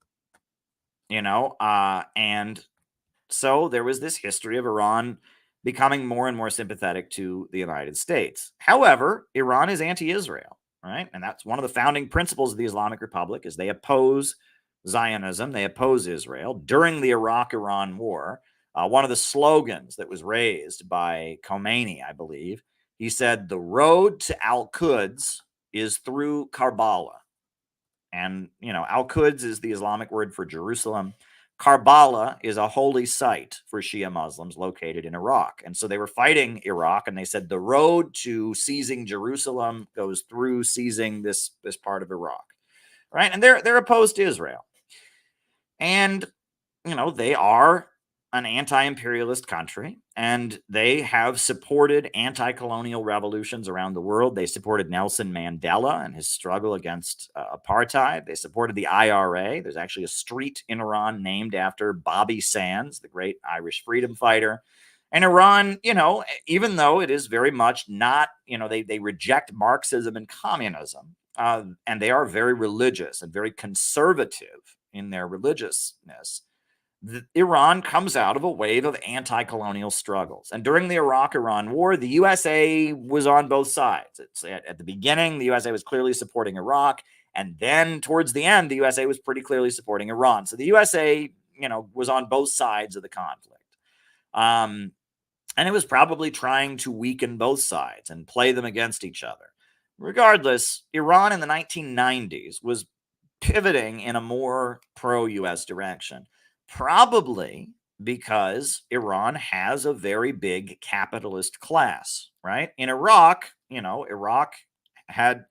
so there was this history of Iran becoming more and more sympathetic to the United States. However, Iran is anti-Israel, right? And that's one of the founding principles of the Islamic Republic, is they oppose Zionism, they oppose Israel. During the Iraq-Iran War, one of the slogans that was raised by Khomeini, I believe, he said, "The road to Al-Quds is through Karbala." And, Al-Quds is the Islamic word for Jerusalem. Karbala is a holy site for Shia Muslims located in Iraq. And so they were fighting Iraq, and they said the road to seizing Jerusalem goes through seizing this part of Iraq, right? And they're opposed to Israel. And, they are an anti-imperialist country, and they have supported anti-colonial revolutions around the world. They supported Nelson Mandela and his struggle against apartheid. They supported the IRA. There's actually a street in Iran named after Bobby Sands, the great Irish freedom fighter. And Iran, even though it is very much not, they reject Marxism and communism, and they are very religious and very conservative in their religiousness, Iran comes out of a wave of anti-colonial struggles. And during the Iraq-Iran War, the USA was on both sides. At the beginning, the USA was clearly supporting Iraq. And then towards the end, the USA was pretty clearly supporting Iran. So the USA, was on both sides of the conflict. And it was probably trying to weaken both sides and play them against each other. Regardless, Iran in the 1990s was pivoting in a more pro-US direction. Probably because Iran has a very big capitalist class, right? In Iraq, Iraq had,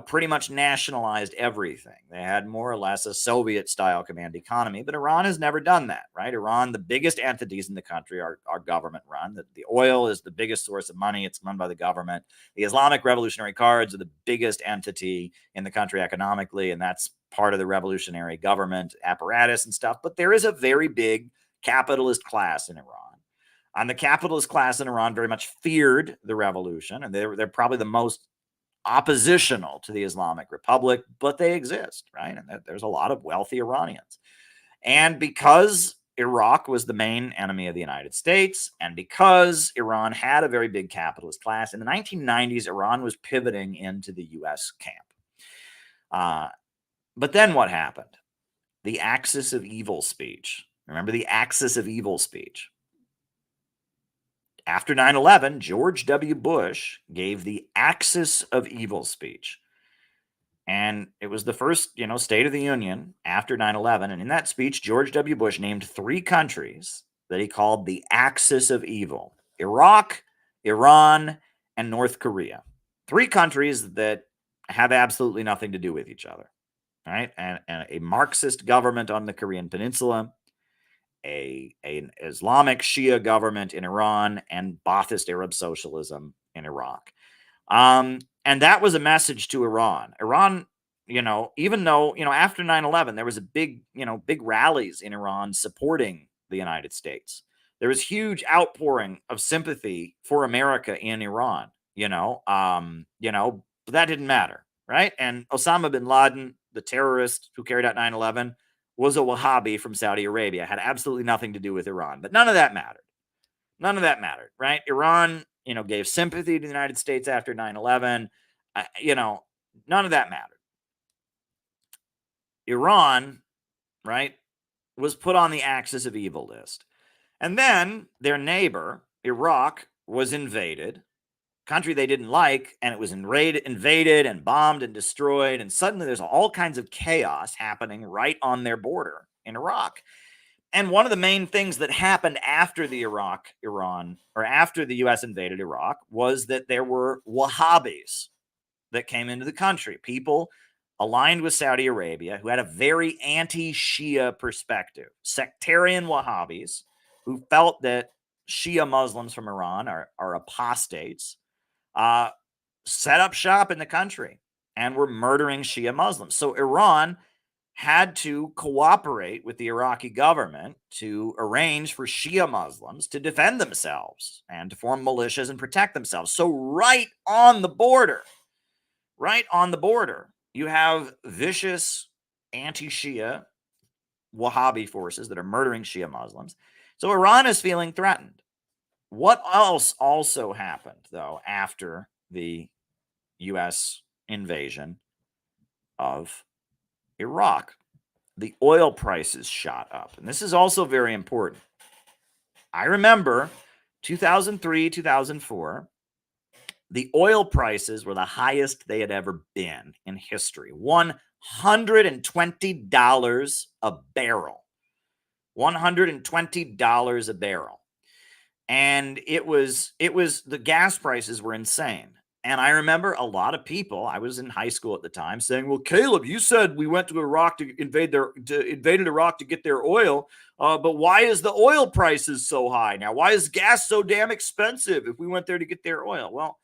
pretty much nationalized everything. They had more or less a Soviet-style command economy, but Iran has never done that, right? Iran, the biggest entities in the country are government-run. The oil is the biggest source of money. It's run by the government. The Islamic Revolutionary Guards are the biggest entity in the country economically, and that's part of the revolutionary government apparatus and stuff. But there is a very big capitalist class in Iran. And the capitalist class in Iran very much feared the revolution, and they're probably the most oppositional to the Islamic Republic, but they exist, right? And there's a lot of wealthy Iranians. And because Iraq was the main enemy of the United States, and because Iran had a very big capitalist class, in the 1990s, Iran was pivoting into the U.S. camp. But then what happened? The axis of evil speech. Remember the axis of evil speech? After 9/11, George W. Bush gave the axis of evil speech. And it was the first, State of the Union after 9/11. And in that speech, George W. Bush named 3 countries that he called the axis of evil: Iraq, Iran, and North Korea. 3 countries that have absolutely nothing to do with each other. Right? And a Marxist government on the Korean Peninsula, an Islamic Shia government in Iran, and Ba'athist Arab socialism in Iraq. And that was a message to Iran. Iran, even though, after 9/11, there was a big rallies in Iran supporting the United States. There was huge outpouring of sympathy for America in Iran, but that didn't matter, right? And Osama bin Laden, the terrorist who carried out 9/11, was a Wahhabi from Saudi Arabia, had absolutely nothing to do with Iran, but none of that mattered. None of that mattered, right? Iran, gave sympathy to the United States after 9/11. None of that mattered. Iran, right, was put on the axis of evil list. And then their neighbor, Iraq, was invaded, country they didn't like, and it was invaded and bombed and destroyed. And suddenly there's all kinds of chaos happening right on their border in Iraq. And one of the main things that happened after the after the U.S. invaded Iraq was that there were Wahhabis that came into the country, people aligned with Saudi Arabia who had a very anti-Shia perspective, sectarian Wahhabis who felt that Shia Muslims from Iran are apostates, set up shop in the country and were murdering Shia Muslims. So Iran had to cooperate with the Iraqi government to arrange for Shia Muslims to defend themselves and to form militias and protect themselves. So right on the border, you have vicious anti-Shia Wahhabi forces that are murdering Shia Muslims. So Iran is feeling threatened. What else also happened, though, after the U.S. invasion of Iraq? The oil prices shot up. And this is also very important. I remember 2003, 2004, the oil prices were the highest they had ever been in history. $120 a barrel. $120 a barrel. And it was the gas prices were insane. And I remember a lot of people, I was in high school at the time, saying, well, Caleb, you said we went to Iraq to invaded Iraq to get their oil, but why is the oil prices so high now? Why is gas so damn expensive if we went there to get their oil? Well,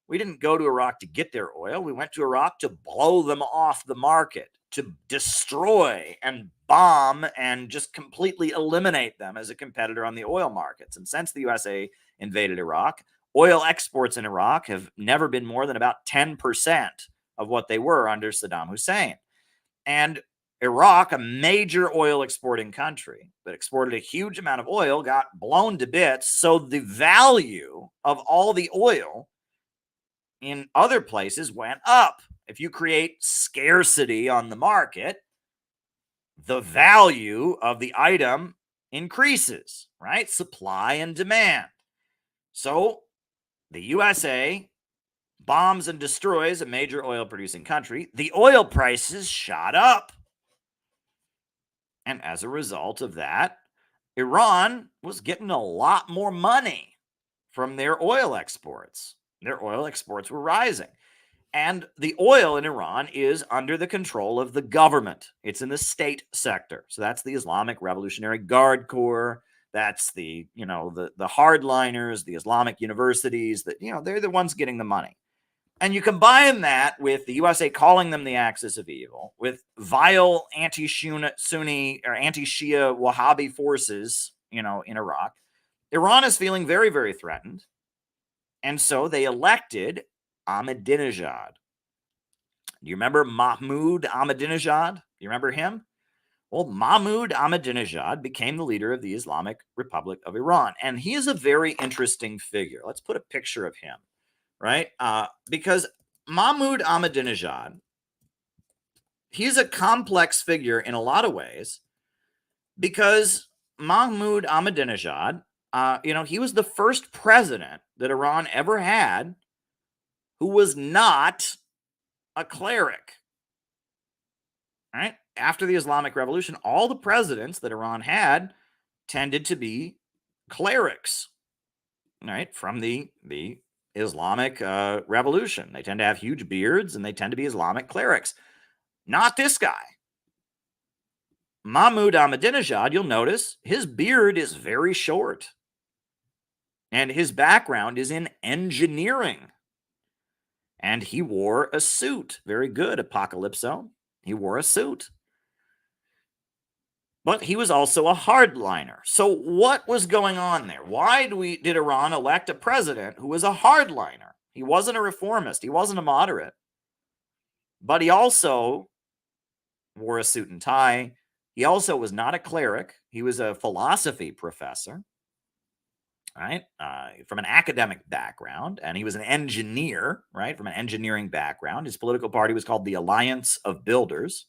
we didn't go to Iraq to get their oil. We went to Iraq to blow them off the market, to destroy and bomb and just completely eliminate them as a competitor on the oil markets. And since the USA invaded Iraq, oil exports in Iraq have never been more than about 10% of what they were under Saddam Hussein. And Iraq, a major oil exporting country that exported a huge amount of oil, got blown to bits. So the value of all the oil in other places went up. If you create scarcity on the market, the value of the item increases, right? Supply and demand. So the USA bombs and destroys a major oil producing country. The oil prices shot up. And as a result of that, Iran was getting a lot more money from their oil exports. Their oil exports were rising. And the oil in Iran is under the control of the government. It's in the state sector. So that's the Islamic Revolutionary Guard Corps. That's the hardliners, the Islamic universities that, they're the ones getting the money. And you combine that with the USA calling them the axis of evil, with vile anti-Sunni or anti-Shia Wahhabi forces, in Iraq. Iran is feeling very, very threatened. And so they elected Ahmadinejad. Do you remember Mahmoud Ahmadinejad? Do you remember him? Well, Mahmoud Ahmadinejad became the leader of the Islamic Republic of Iran. And he is a very interesting figure. Let's put a picture of him, right? Because Mahmoud Ahmadinejad, he's a complex figure in a lot of ways, because Mahmoud Ahmadinejad, he was the first president that Iran ever had who was not a cleric, right? After the Islamic Revolution, all the presidents that Iran had tended to be clerics, right? From the Islamic Revolution. They tend to have huge beards and they tend to be Islamic clerics. Not this guy. Mahmoud Ahmadinejad, you'll notice, his beard is very short. And his background is in engineering. And he wore a suit. Very good, Apocalypso. He wore a suit. But he was also a hardliner. So what was going on there? Why did Iran elect a president who was a hardliner? He wasn't a reformist. He wasn't a moderate. But he also wore a suit and tie. He also was not a cleric. He was a philosophy professor. right? From an academic background, and he was an engineer, right? From an engineering background. His political party was called the Alliance of Builders.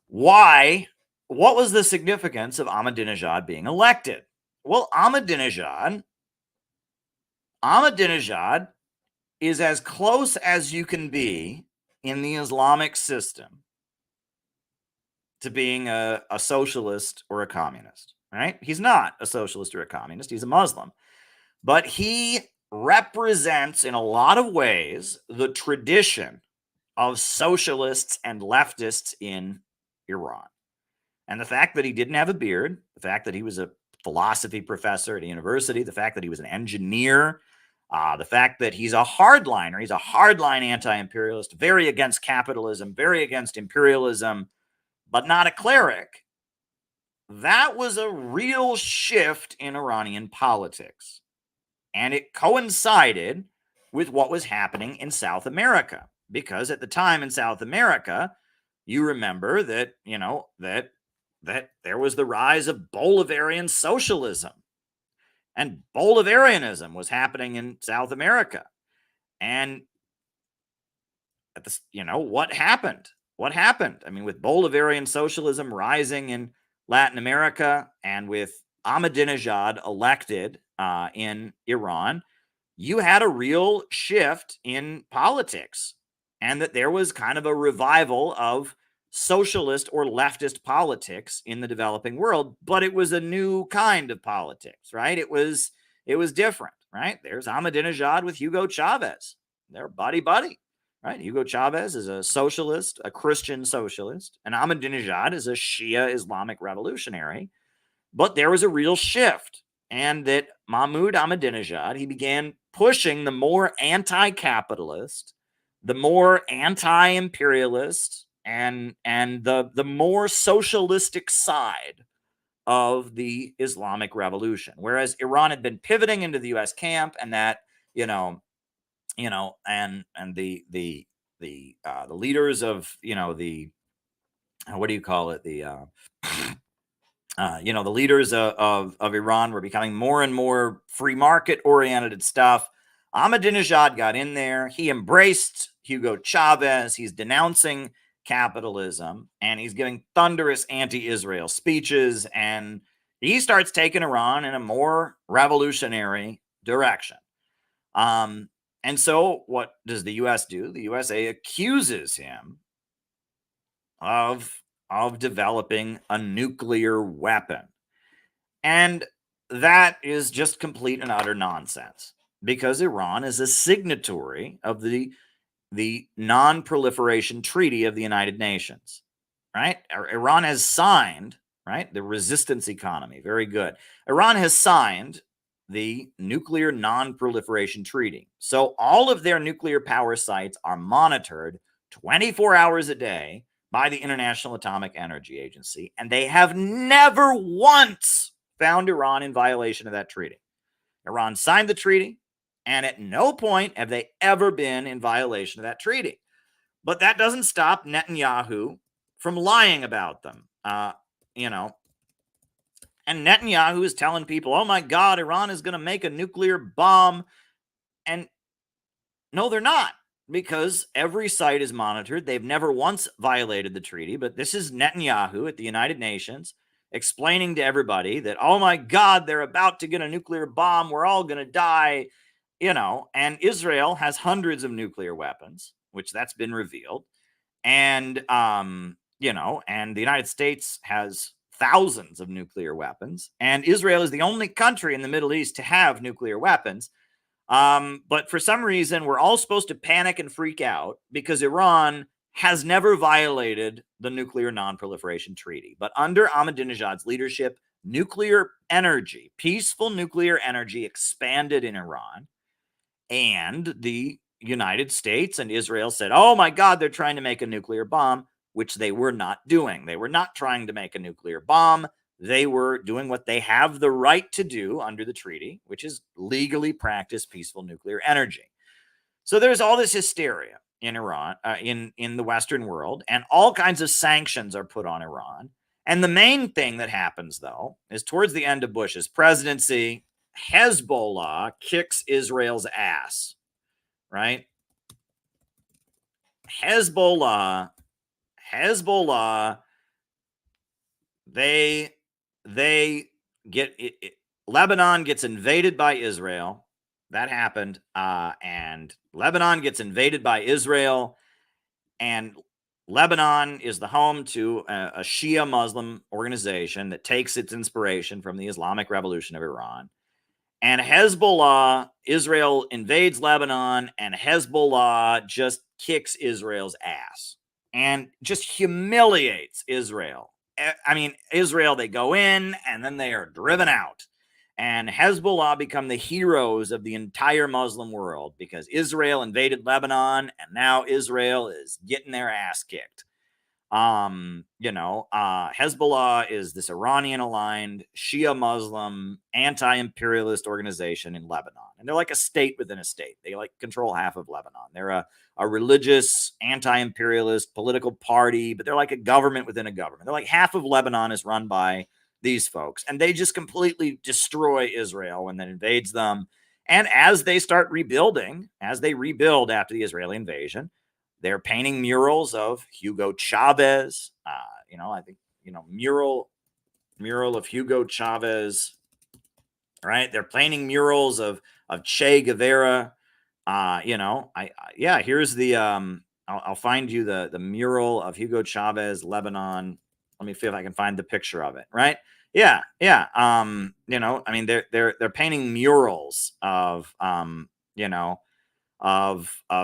Why? What was the significance of Ahmadinejad being elected? Well, Ahmadinejad is as close as you can be in the Islamic system to being a socialist or a communist, right? He's not a socialist or a communist. He's a Muslim. But he represents, in a lot of ways, the tradition of socialists and leftists in Iran. And the fact that he didn't have a beard, the fact that he was a philosophy professor at a university, the fact that he was an engineer, the fact that he's a hardline anti-imperialist, very against capitalism, very against imperialism, but not a cleric, that was a real shift in Iranian politics. And it coincided with what was happening in South America. Because at the time in South America, you remember that, that there was the rise of Bolivarian socialism. And Bolivarianism was happening in South America. And at this, what happened? What happened? I mean, with Bolivarian socialism rising in Latin America and with Ahmadinejad elected in Iran, you had a real shift in politics, and that there was kind of a revival of socialist or leftist politics in the developing world, but it was a new kind of politics, right? It was different, right? There's Ahmadinejad with Hugo Chavez. They're buddy, right? Hugo Chavez is a socialist, a Christian socialist, and Ahmadinejad is a Shia Islamic revolutionary. But there was a real shift, and that Mahmoud Ahmadinejad, he began pushing the more anti-capitalist, the more anti-imperialist, and the more socialistic side of the Islamic Revolution. Whereas Iran had been pivoting into the U.S. camp, and that and the leaders of the what do you call it the leaders of Iran were becoming more and more free market oriented and stuff. Ahmadinejad got in there. He embraced Hugo Chavez. He's denouncing capitalism, and he's giving thunderous anti-Israel speeches, and he starts taking Iran in a more revolutionary direction. And so what does the U.S. do? The USA accuses him of developing a nuclear weapon. And that is just complete and utter nonsense, because Iran is a signatory of the Non-Proliferation Treaty of the United Nations, right? Iran has signed, right? The resistance economy, very good. Iran has signed the Nuclear Non-Proliferation Treaty. So all of their nuclear power sites are monitored 24 hours a day by the International Atomic Energy Agency, and they have never once found Iran in violation of that treaty. Iran signed the treaty, and at no point have they ever been in violation of that treaty. But that doesn't stop Netanyahu from lying about them, And Netanyahu is telling people, oh my God, Iran is going to make a nuclear bomb. And no, they're not, because every site is monitored. They've never once violated the treaty. But this is Netanyahu at the United Nations explaining to everybody that, oh my God, they're about to get a nuclear bomb. We're all going to die, and Israel has hundreds of nuclear weapons, which that's been revealed. And, and the United States has thousands of nuclear weapons, and Israel is the only country in the Middle East to have nuclear weapons. But for some reason, we're all supposed to panic and freak out because Iran has never violated the Nuclear Non-Proliferation Treaty. But under Ahmadinejad's leadership, nuclear energy, peaceful nuclear energy, expanded in Iran. And the United States and Israel said, oh my God, they're trying to make a nuclear bomb, which they were not doing. They were not trying to make a nuclear bomb. They were doing what they have the right to do under the treaty, which is legally practice peaceful nuclear energy. So there's all this hysteria in Iran, in the Western world, and all kinds of sanctions are put on Iran. And the main thing that happens, though, is towards the end of Bush's presidency, Hezbollah kicks Israel's ass, right? Hezbollah, they get Lebanon gets invaded by Israel. That happened, and Lebanon gets invaded by Israel, and Lebanon is the home to a Shia Muslim organization that takes its inspiration from the Islamic Revolution of Iran. And Hezbollah, Israel invades Lebanon, and Hezbollah just kicks Israel's ass and just humiliates Israel. I mean, Israel, they go in and then they are driven out. And Hezbollah become the heroes of the entire Muslim world because Israel invaded Lebanon and now Israel is getting their ass kicked. Hezbollah is this Iranian aligned Shia Muslim anti-imperialist organization in Lebanon. And they're like a state within a state. They like control half of Lebanon. They're a religious anti-imperialist political party, but they're like a government within a government. They're like half of Lebanon is run by these folks, and they just completely destroy Israel when that invades them. And as they start rebuilding, as they rebuild after the Israeli invasion, they're painting murals of Hugo Chavez. I think, mural of Hugo Chavez, right? They're painting murals of Che Guevara. Here's the, I'll find you the mural of Hugo Chavez, Lebanon. Let me see if I can find the picture of it, right? Yeah. They're painting murals of, of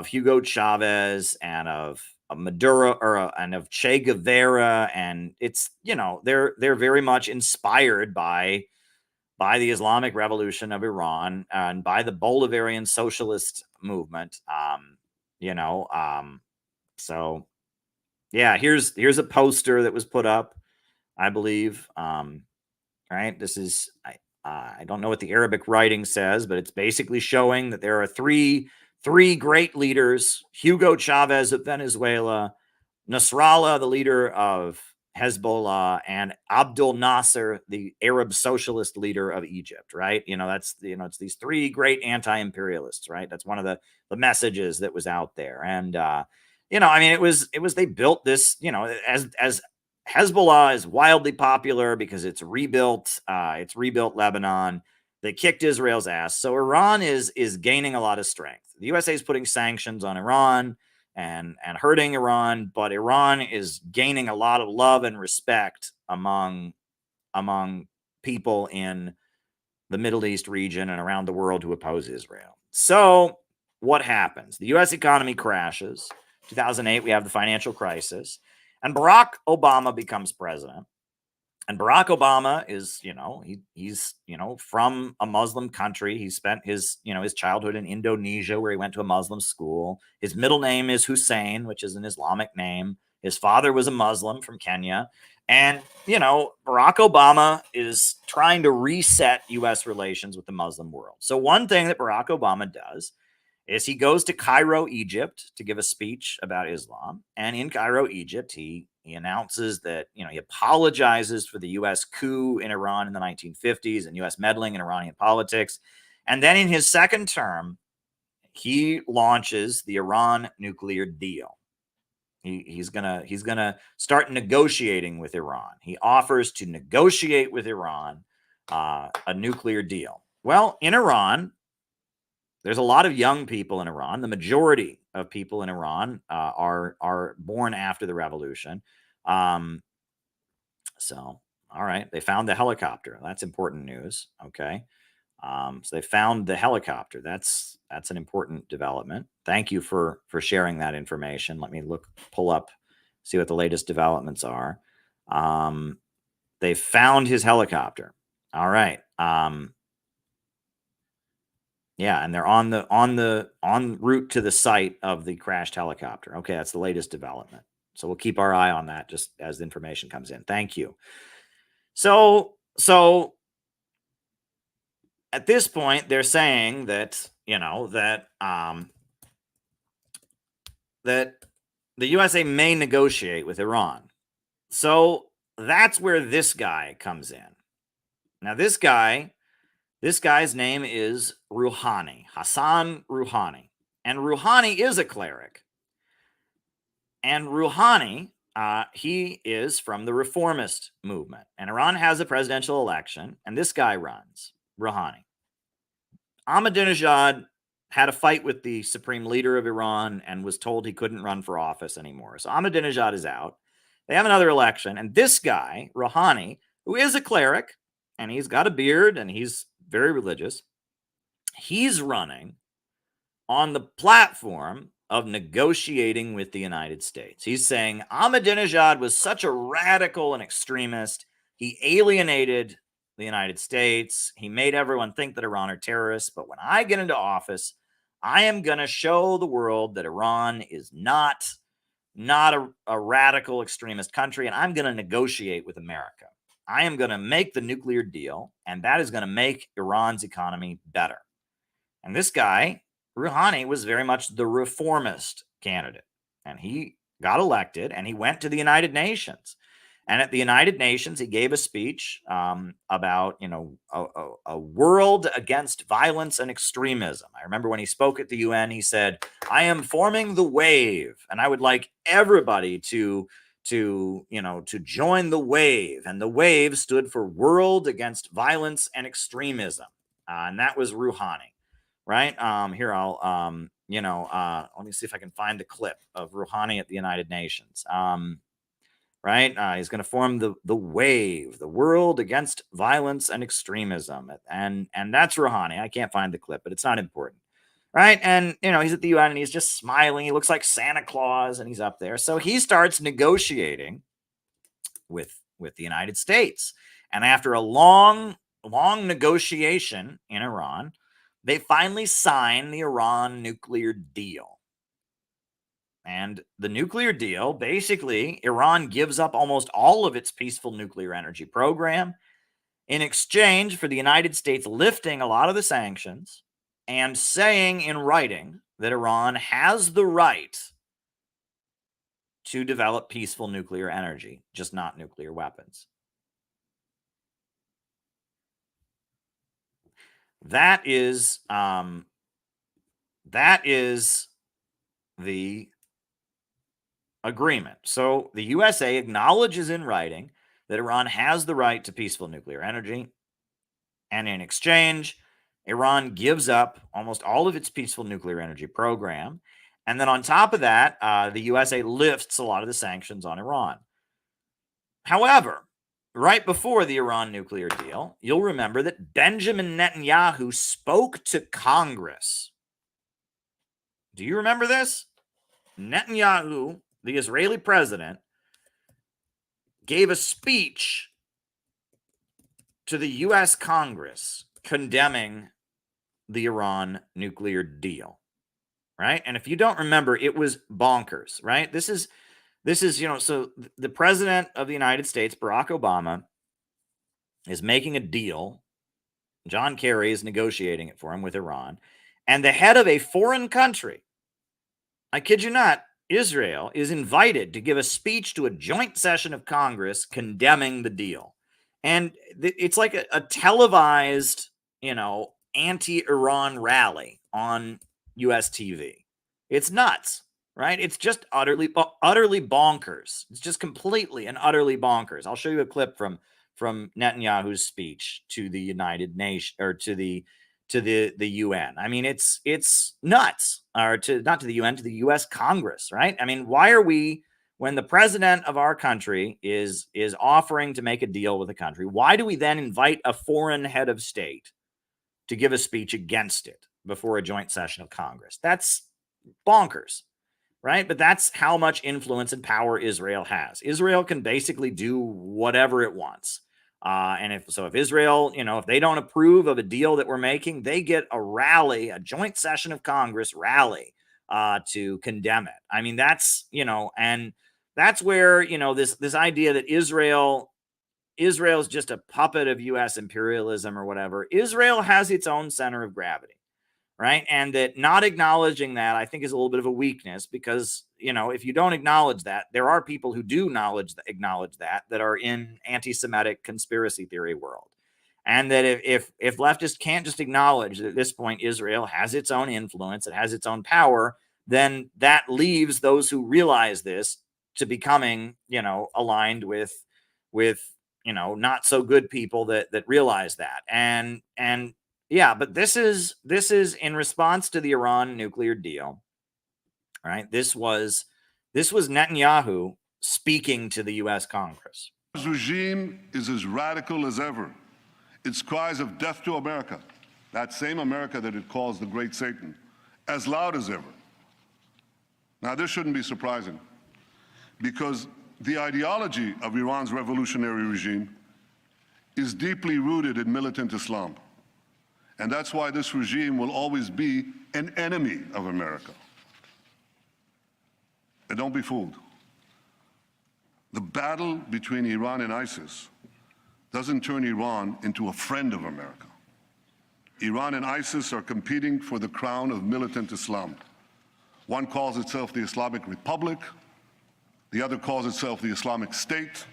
Hugo Chavez and of Maduro and of Che Guevara, and it's they're very much inspired by the Islamic Revolution of Iran and by the Bolivarian socialist movement. So yeah, here's a poster that was put up, I believe. Right, this is I don't know what the Arabic writing says, but it's basically showing that there are three great leaders: Hugo Chavez of Venezuela, Nasrallah, the leader of Hezbollah, and Abdel Nasser, the Arab socialist leader of Egypt, right? It's these three great anti-imperialists, right? That's one of the messages that was out there. And, it was they built this, as Hezbollah is wildly popular because it's rebuilt Lebanon. They kicked Israel's ass. So Iran is gaining a lot of strength. The USA is putting sanctions on Iran and hurting Iran, but Iran is gaining a lot of love and respect among people in the Middle East region and around the world who oppose Israel. So what happens? The U.S. economy crashes. 2008, we have the financial crisis, and Barack Obama becomes president. And Barack Obama is, he's from a Muslim country. He spent his childhood in Indonesia, where he went to a Muslim school. His middle name is Hussein, which is an Islamic name. His father was a Muslim from Kenya. And, Barack Obama is trying to reset U.S. relations with the Muslim world. So one thing that Barack Obama does is he goes to Cairo, Egypt, to give a speech about Islam. And in Cairo, Egypt, he announces that, he apologizes for the U.S. coup in Iran in the 1950s and U.S. meddling in Iranian politics. And then in his second term, he launches the Iran nuclear deal. He's gonna start negotiating with Iran. He offers to negotiate with Iran a nuclear deal. Well, in Iran, there's a lot of young people in Iran. The majority of people in Iran are born after the revolution. All right, they found the helicopter. That's important news. Okay, so they found the helicopter. That's an important development. Thank you for sharing that information. Let me pull up, see what the latest developments are. They found his helicopter. All right. Yeah, and they're en route to the site of the crashed helicopter. Okay, that's the latest development. So we'll keep our eye on that just as the information comes in. Thank you. So at this point, they're saying that, that the USA may negotiate with Iran. So that's where this guy comes in. Now, this guy This guy's name is Rouhani, Hassan Rouhani. And Rouhani is a cleric. And Rouhani, he is from the reformist movement. And Iran has a presidential election, and this guy runs, Rouhani. Ahmadinejad had a fight with the supreme leader of Iran and was told he couldn't run for office anymore. So Ahmadinejad is out. They have another election, and this guy, Rouhani, who is a cleric, and he's got a beard, and he's very religious, he's running on the platform of negotiating with the United States. He's saying Ahmadinejad was such a radical and extremist. He alienated the United States. He made everyone think that Iran are terrorists. But when I get into office, I am going to show the world that Iran is not a radical extremist country, and I'm going to negotiate with America. I am going to make the nuclear deal, and that is going to make Iran's economy better. And this guy, Rouhani, was very much the reformist candidate, and he got elected, and he went to the United Nations. And at the United Nations, he gave a speech about, a world against violence and extremism. I remember when he spoke at the UN, he said, "I am forming the wave, and I would like everybody to join the wave." And the wave stood for World Against Violence and Extremism, and that was Rouhani. Right. Here, I'll, let me see if I can find the clip of Rouhani at the United Nations. Right. He's going to form the wave, the World Against Violence and Extremism. And that's Rouhani. I can't find the clip, but it's not important. Right. And, he's at the UN and he's just smiling. He looks like Santa Claus and he's up there. So he starts negotiating with the United States. And after a long negotiation in Iran, they finally sign the Iran nuclear deal. And the nuclear deal, basically, Iran gives up almost all of its peaceful nuclear energy program in exchange for the United States lifting a lot of the sanctions and saying in writing that Iran has the right to develop peaceful nuclear energy, just not nuclear weapons. That is the agreement. So the USA acknowledges in writing that Iran has the right to peaceful nuclear energy. And in exchange, Iran gives up almost all of its peaceful nuclear energy program. And then on top of that, the USA lifts a lot of the sanctions on Iran. However, right before the Iran nuclear deal, you'll remember that Benjamin Netanyahu spoke to Congress. Do you remember this? Netanyahu, the Israeli president, gave a speech to the U.S. Congress condemning the Iran nuclear deal, right? And if you don't remember, it was bonkers, right? This is, so the president of the United States, Barack Obama, is making a deal. John Kerry is negotiating it for him with Iran. And the head of a foreign country, I kid you not, Israel, is invited to give a speech to a joint session of Congress condemning the deal. And it's like a televised, anti-Iran rally on U.S. TV. It's nuts. Right? It's just utterly bonkers. It's just completely and utterly bonkers. I'll show you a clip from Netanyahu's speech to the United Nations, or to the UN. I mean, it's nuts. Or not to the UN, to the U.S. Congress, right? I mean, why are we, when the president of our country is offering to make a deal with a country, why do we then invite a foreign head of state to give a speech against it before a joint session of Congress? That's bonkers. Right? But that's how much influence and power Israel has. Israel can basically do whatever it wants. And if Israel, if they don't approve of a deal that we're making, they get a rally, a joint session of Congress rally to condemn it. I mean, that's, and that's where, this idea that Israel's just a puppet of U.S. imperialism or whatever. Israel has its own center of gravity. Right. And that not acknowledging that, I think, is a little bit of a weakness, because, if you don't acknowledge that, there are people who do acknowledge that are in anti-Semitic conspiracy theory world. And that if leftists can't just acknowledge that at this point Israel has its own influence, it has its own power, then that leaves those who realize this to becoming, aligned with not so good people that realize that. And yeah, but this is in response to the Iran nuclear deal. Right? This was Netanyahu speaking to the US Congress. This regime is as radical as ever. Its cries of death to America, that same America that it calls the great Satan, as loud as ever. Now, this shouldn't be surprising, because the ideology of Iran's revolutionary regime is deeply rooted in militant Islam. And that's why this regime will always be an enemy of America. And don't be fooled. The battle between Iran and ISIS doesn't turn Iran into a friend of America. Iran and ISIS are competing for the crown of militant Islam. One calls itself the Islamic Republic, the other calls itself the Islamic State.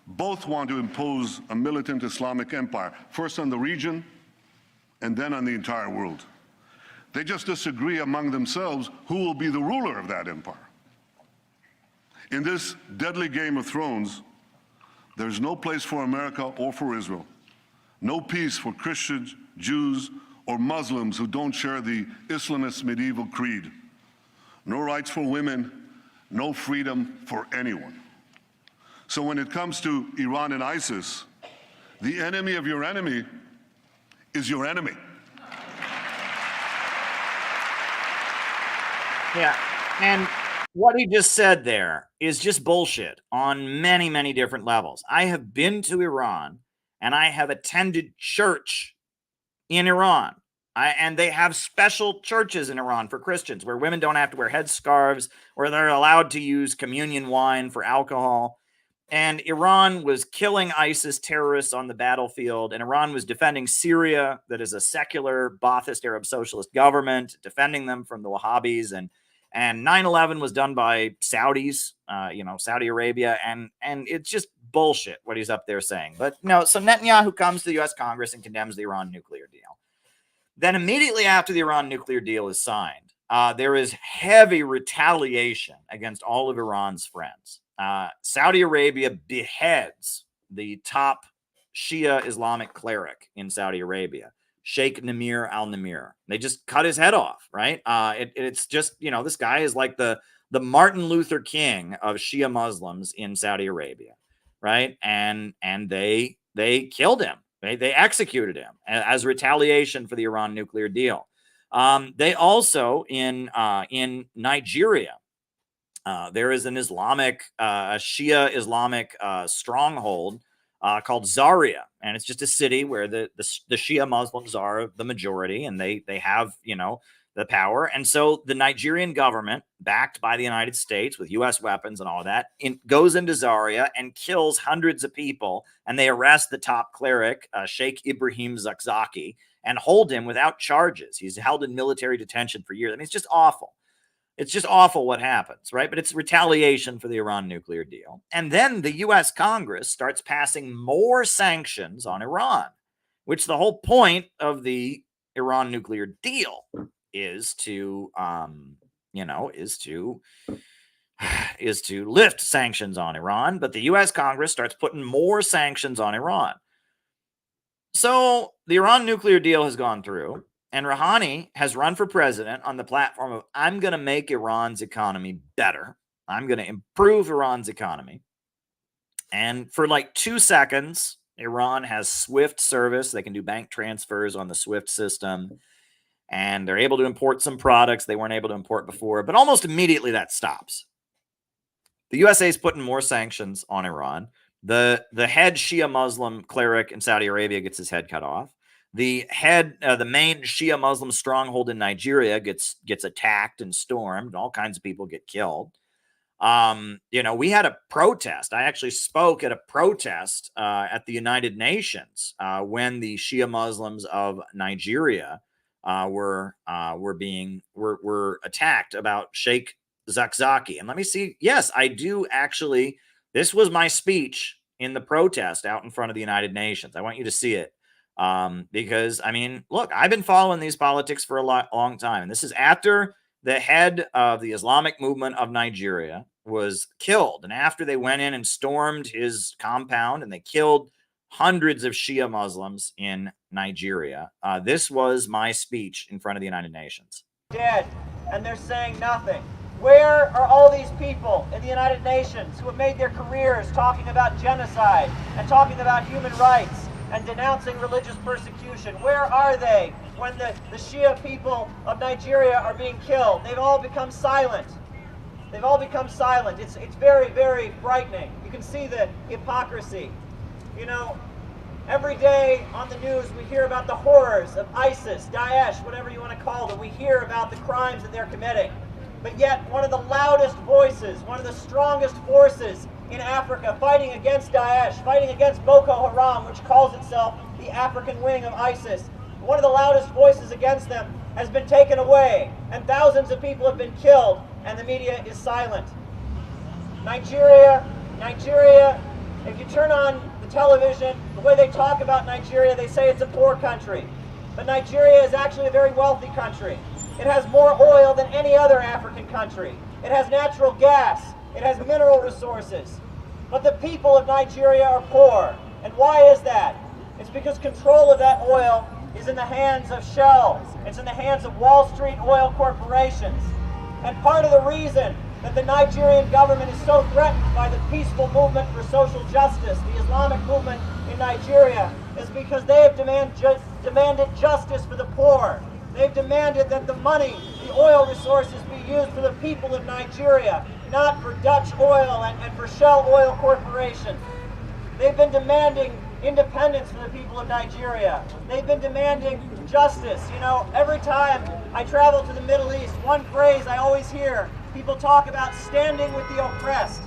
Both want to impose a militant Islamic empire, first on the region and then on the entire world. They just disagree among themselves who will be the ruler of that empire. In this deadly game of thrones, there's no place for America or for Israel. No peace for Christians, Jews, or Muslims who don't share the Islamist medieval creed. No rights for women, no freedom for anyone. So when it comes to Iran and ISIS, the enemy of your enemy is your enemy. Yeah, and what he just said there is just bullshit on many, many different levels. I have been to Iran and I have attended church in Iran. And they have special churches in Iran for Christians where women don't have to wear headscarves, or they're allowed to use communion wine for alcohol. And Iran was killing ISIS terrorists on the battlefield, and Iran was defending Syria, that is a secular Ba'athist Arab socialist government, defending them from the Wahhabis. And 9/11 was done by Saudis, Saudi Arabia, and it's just bullshit what he's up there saying. But no, so Netanyahu comes to the U.S. Congress and condemns the Iran nuclear deal. Then immediately after the Iran nuclear deal is signed, there is heavy retaliation against all of Iran's friends. Saudi Arabia beheads the top Shia Islamic cleric in Saudi Arabia, Sheikh Namir al-Namir. They just cut his head off, right? It's just, this guy is like the Martin Luther King of Shia Muslims in Saudi Arabia, right? And they killed him. They executed him as retaliation for the Iran nuclear deal. They also, in Nigeria, there is an Islamic, Shia Islamic stronghold called Zaria, and it's just a city where the Shia Muslims are the majority, and they have the power. And so the Nigerian government, backed by the United States with U.S. weapons and all of that, goes into Zaria and kills hundreds of people, and they arrest the top cleric, Sheikh Ibrahim Zakzaki, and hold him without charges. He's held in military detention for years. I mean, it's just awful. It's just awful what happens, right? But it's retaliation for the Iran nuclear deal. And then the U.S. Congress starts passing more sanctions on Iran, which the whole point of the Iran nuclear deal is to lift sanctions on Iran. But the U.S. Congress starts putting more sanctions on Iran. So the Iran nuclear deal has gone through, and Rouhani has run for president on the platform of, I'm going to make Iran's economy better. I'm going to improve Iran's economy. And for like 2 seconds, Iran has SWIFT service. They can do bank transfers on the SWIFT system. And they're able to import some products they weren't able to import before. But almost immediately that stops. The USA is putting more sanctions on Iran. The head Shia Muslim cleric in Saudi Arabia gets his head cut off. The main Shia Muslim stronghold in Nigeria gets attacked and stormed. And all kinds of people get killed. We had a protest. I actually spoke at a protest at the United Nations when the Shia Muslims of Nigeria were attacked about Sheikh Zakzaki. And let me see. Yes, I do actually. This was my speech in the protest out in front of the United Nations. I want you to see it. Because, I mean, look, I've been following these politics for a long time. And this is after the head of the Islamic movement of Nigeria was killed. And after they went in and stormed his compound and they killed hundreds of Shia Muslims in Nigeria. This was my speech in front of the United Nations. Dead, and they're saying nothing. Where are all these people in the United Nations who have made their careers talking about genocide and talking about human rights and denouncing religious persecution? Where are they when the Shia people of Nigeria are being killed? They've all become silent. They've all become silent. It's very, very frightening. You can see the hypocrisy. You know, every day on the news we hear about the horrors of ISIS, Daesh, whatever you want to call them. We hear about the crimes that they're committing. But yet one of the loudest voices, one of the strongest forces in Africa fighting against Daesh, fighting against Boko Haram, which calls itself the African wing of ISIS, one of the loudest voices against them has been taken away, and thousands of people have been killed, and the media is silent. Nigeria, if you turn on the television, the way they talk about Nigeria, they say it's a poor country. But Nigeria is actually a very wealthy country. It has more oil than any other African country. It has natural gas. It has mineral resources. But the people of Nigeria are poor. And why is that? It's because control of that oil is in the hands of Shell. It's in the hands of Wall Street oil corporations. And part of the reason that the Nigerian government is so threatened by the peaceful movement for social justice, the Islamic movement in Nigeria, is because they have demanded justice for the poor. They've demanded that the money, the oil resources, be used for the people of Nigeria, not for Dutch oil and for Shell Oil Corporation. They've been demanding independence for the people of Nigeria. They've been demanding justice. You know, every time I travel to the Middle East, one phrase I always hear, people talk about standing with the oppressed.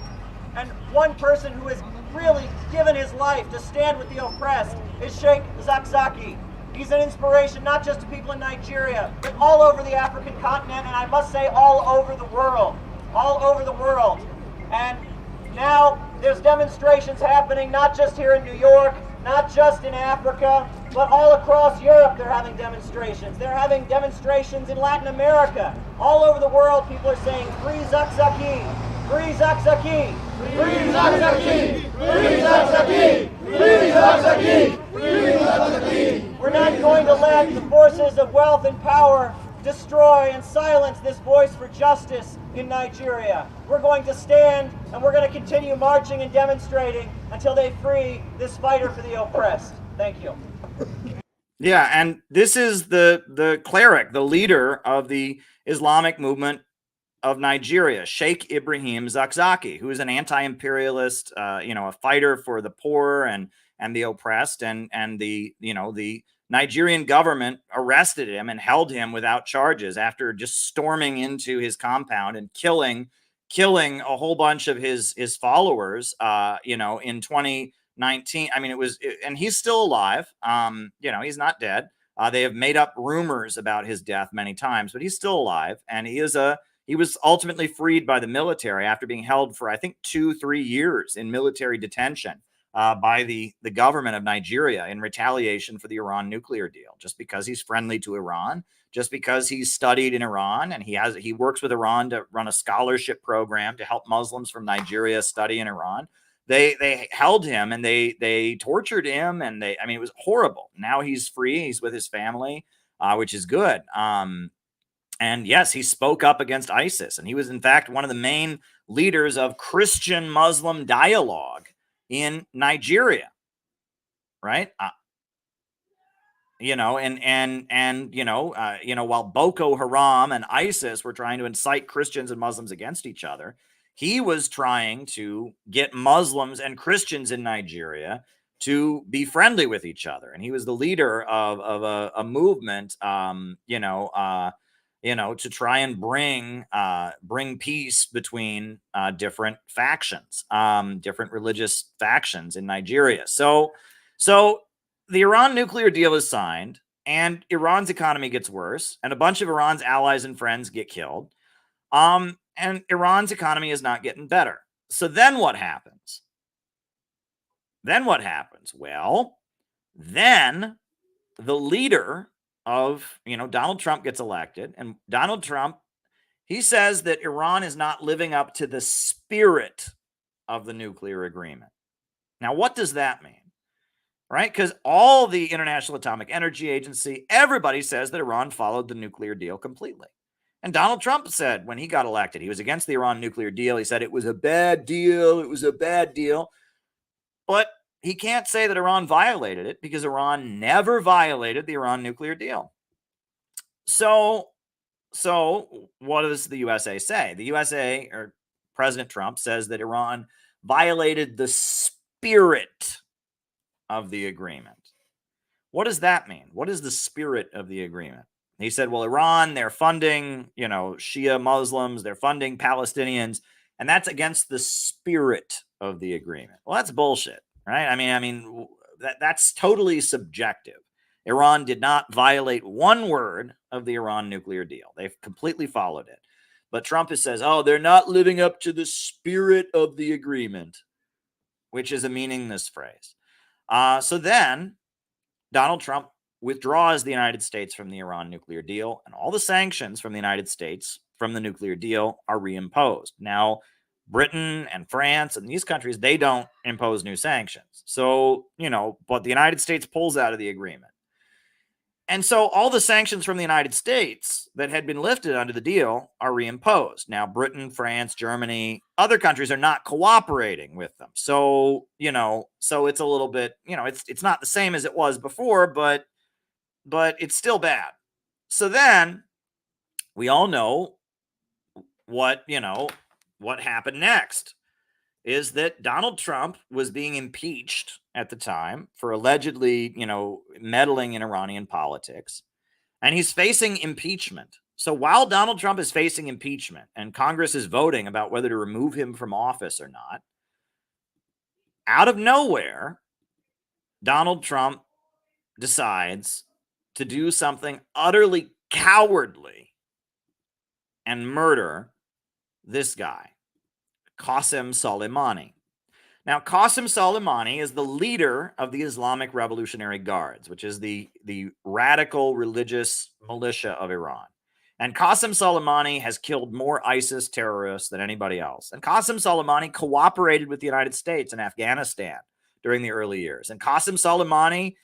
And one person who has really given his life to stand with the oppressed is Sheikh Zakzaki. He's an inspiration not just to people in Nigeria, but all over the African continent, and I must say all over the world. All over the world. And now there's demonstrations happening not just here in New York, not just in Africa, but all across Europe they're having demonstrations. They're having demonstrations in Latin America. All over the world people are saying, free Zakzaki, free Zakzaki, free Zakzaki, free Zakzaki, free Zakzaki, free Zakzaki. We're not going to let the forces of wealth and power destroy and silence this voice for justice in Nigeria. We're going to stand and we're going to continue marching and demonstrating until they free this fighter for the oppressed. Thank you. Yeah, and this is the cleric, the leader of the Islamic movement of Nigeria, Sheikh Ibrahim Zakzaki, who is an anti-imperialist, a fighter for the poor and the oppressed, and the Nigerian government arrested him and held him without charges after just storming into his compound and killing a whole bunch of his followers, in 2019. I mean, and he's still alive. He's not dead. They have made up rumors about his death many times, but he's still alive. And he was ultimately freed by the military after being held for, I think, 2-3 years in military detention by the government of Nigeria in retaliation for the Iran nuclear deal, just because he's friendly to Iran, just because he's studied in Iran, and he works with Iran to run a scholarship program to help Muslims from Nigeria study in Iran. They held him and they tortured him, and it was horrible. Now he's free. He's with his family, which is good. And yes, he spoke up against ISIS, and he was in fact one of the main leaders of Christian-Muslim dialogue in Nigeria, right? While Boko Haram and ISIS were trying to incite Christians and Muslims against each other, he was trying to get Muslims and Christians in Nigeria to be friendly with each other. And he was the leader of a movement, to try and bring peace between different factions, different religious factions in Nigeria. So the Iran nuclear deal is signed, and Iran's economy gets worse, and a bunch of Iran's allies and friends get killed. And Iran's economy is not getting better. So then what happens? then what happens? Well, then the leader of, Donald Trump gets elected, and Donald Trump, he says that Iran is not living up to the spirit of the nuclear agreement. Now, what does that mean? Right? Because all the International Atomic Energy Agency, everybody says that Iran followed the nuclear deal completely. And Donald Trump said when he got elected, he was against the Iran nuclear deal. He said it was a bad deal. It was a bad deal. But he can't say that Iran violated it because Iran never violated the Iran nuclear deal. So what does the USA say? The USA, or President Trump, says that Iran violated the spirit of the agreement. What does that mean? What is the spirit of the agreement? He said, well, Iran, they're funding, Shia Muslims, they're funding Palestinians, and that's against the spirit of the agreement. Well, that's bullshit, right? I mean, that's totally subjective. Iran did not violate one word of the Iran nuclear deal. They've completely followed it. But Trump says, oh, they're not living up to the spirit of the agreement, which is a meaningless phrase. So then Donald Trump withdraws the United States from the Iran nuclear deal, and all the sanctions from the United States from the nuclear deal are reimposed. Now, Britain and France and these countries, they don't impose new sanctions. So, but the United States pulls out of the agreement. And so all the sanctions from the United States that had been lifted under the deal are reimposed. Now, Britain, France, Germany, other countries are not cooperating with them. So, so it's a little bit, it's not the same as it was before, but it's still bad. So then we all know what happened next is that Donald Trump was being impeached at the time for allegedly, meddling in Iranian politics, and he's facing impeachment. So while Donald Trump is facing impeachment and Congress is voting about whether to remove him from office or not, out of nowhere, Donald Trump decides to do something utterly cowardly and murder this guy, Qasem Soleimani. Now, Qasem Soleimani is the leader of the Islamic Revolutionary Guards, which is the radical religious militia of Iran. And Qasem Soleimani has killed more ISIS terrorists than anybody else. And Qasem Soleimani cooperated with the United States in Afghanistan during the early years. And Qasem Soleimani,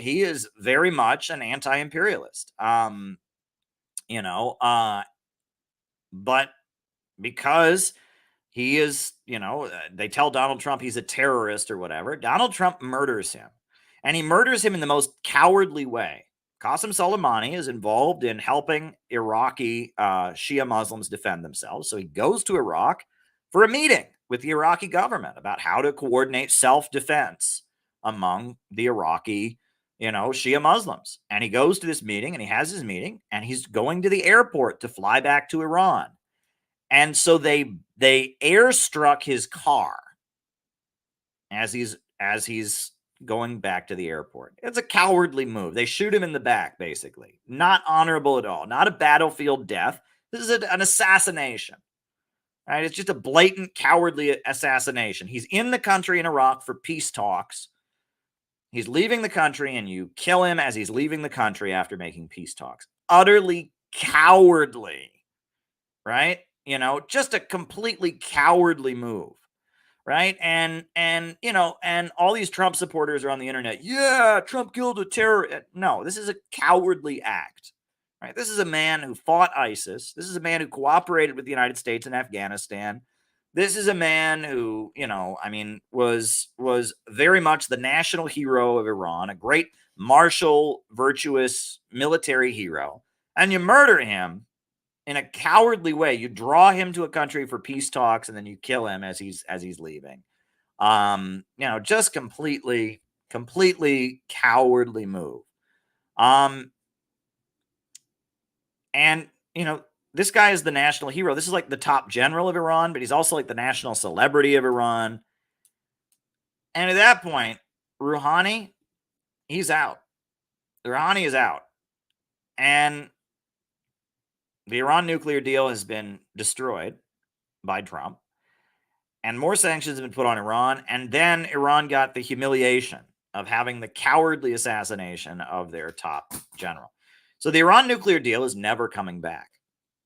he is very much an anti-imperialist. But because he is, they tell Donald Trump he's a terrorist or whatever, Donald Trump murders him. And he murders him in the most cowardly way. Qasem Soleimani is involved in helping Iraqi Shia Muslims defend themselves. So he goes to Iraq for a meeting with the Iraqi government about how to coordinate self-defense among the Iraqi, Shia Muslims. And he goes to this meeting, and he has his meeting, and he's going to the airport to fly back to Iran. And so they airstruck his car as he's going back to the airport. It's a cowardly move. They shoot him in the back, basically. Not honorable at all. Not a battlefield death. This is an assassination. Right? It's just a blatant cowardly assassination. He's in the country in Iraq for peace talks. He's leaving the country, and you kill him as he's leaving the country after making peace talks. Utterly cowardly. Right? Just a completely cowardly move, right? And all these Trump supporters are on the internet. Yeah, Trump killed a terrorist. No, this is a cowardly act, right? This is a man who fought ISIS. This is a man who cooperated with the United States in Afghanistan. This is a man who, was very much the national hero of Iran, a great martial, virtuous military hero, and you murder him in a cowardly way. You draw him to a country for peace talks, and then you kill him as he's leaving. Just completely cowardly move. And this guy is the national hero. This is like the top general of Iran, but he's also like the national celebrity of Iran. And at that point, Rouhani, he's out. Rouhani is out. And the Iran nuclear deal has been destroyed by Trump. and more sanctions have been put on Iran. And then Iran got the humiliation of having the cowardly assassination of their top general. So the Iran nuclear deal is never coming back.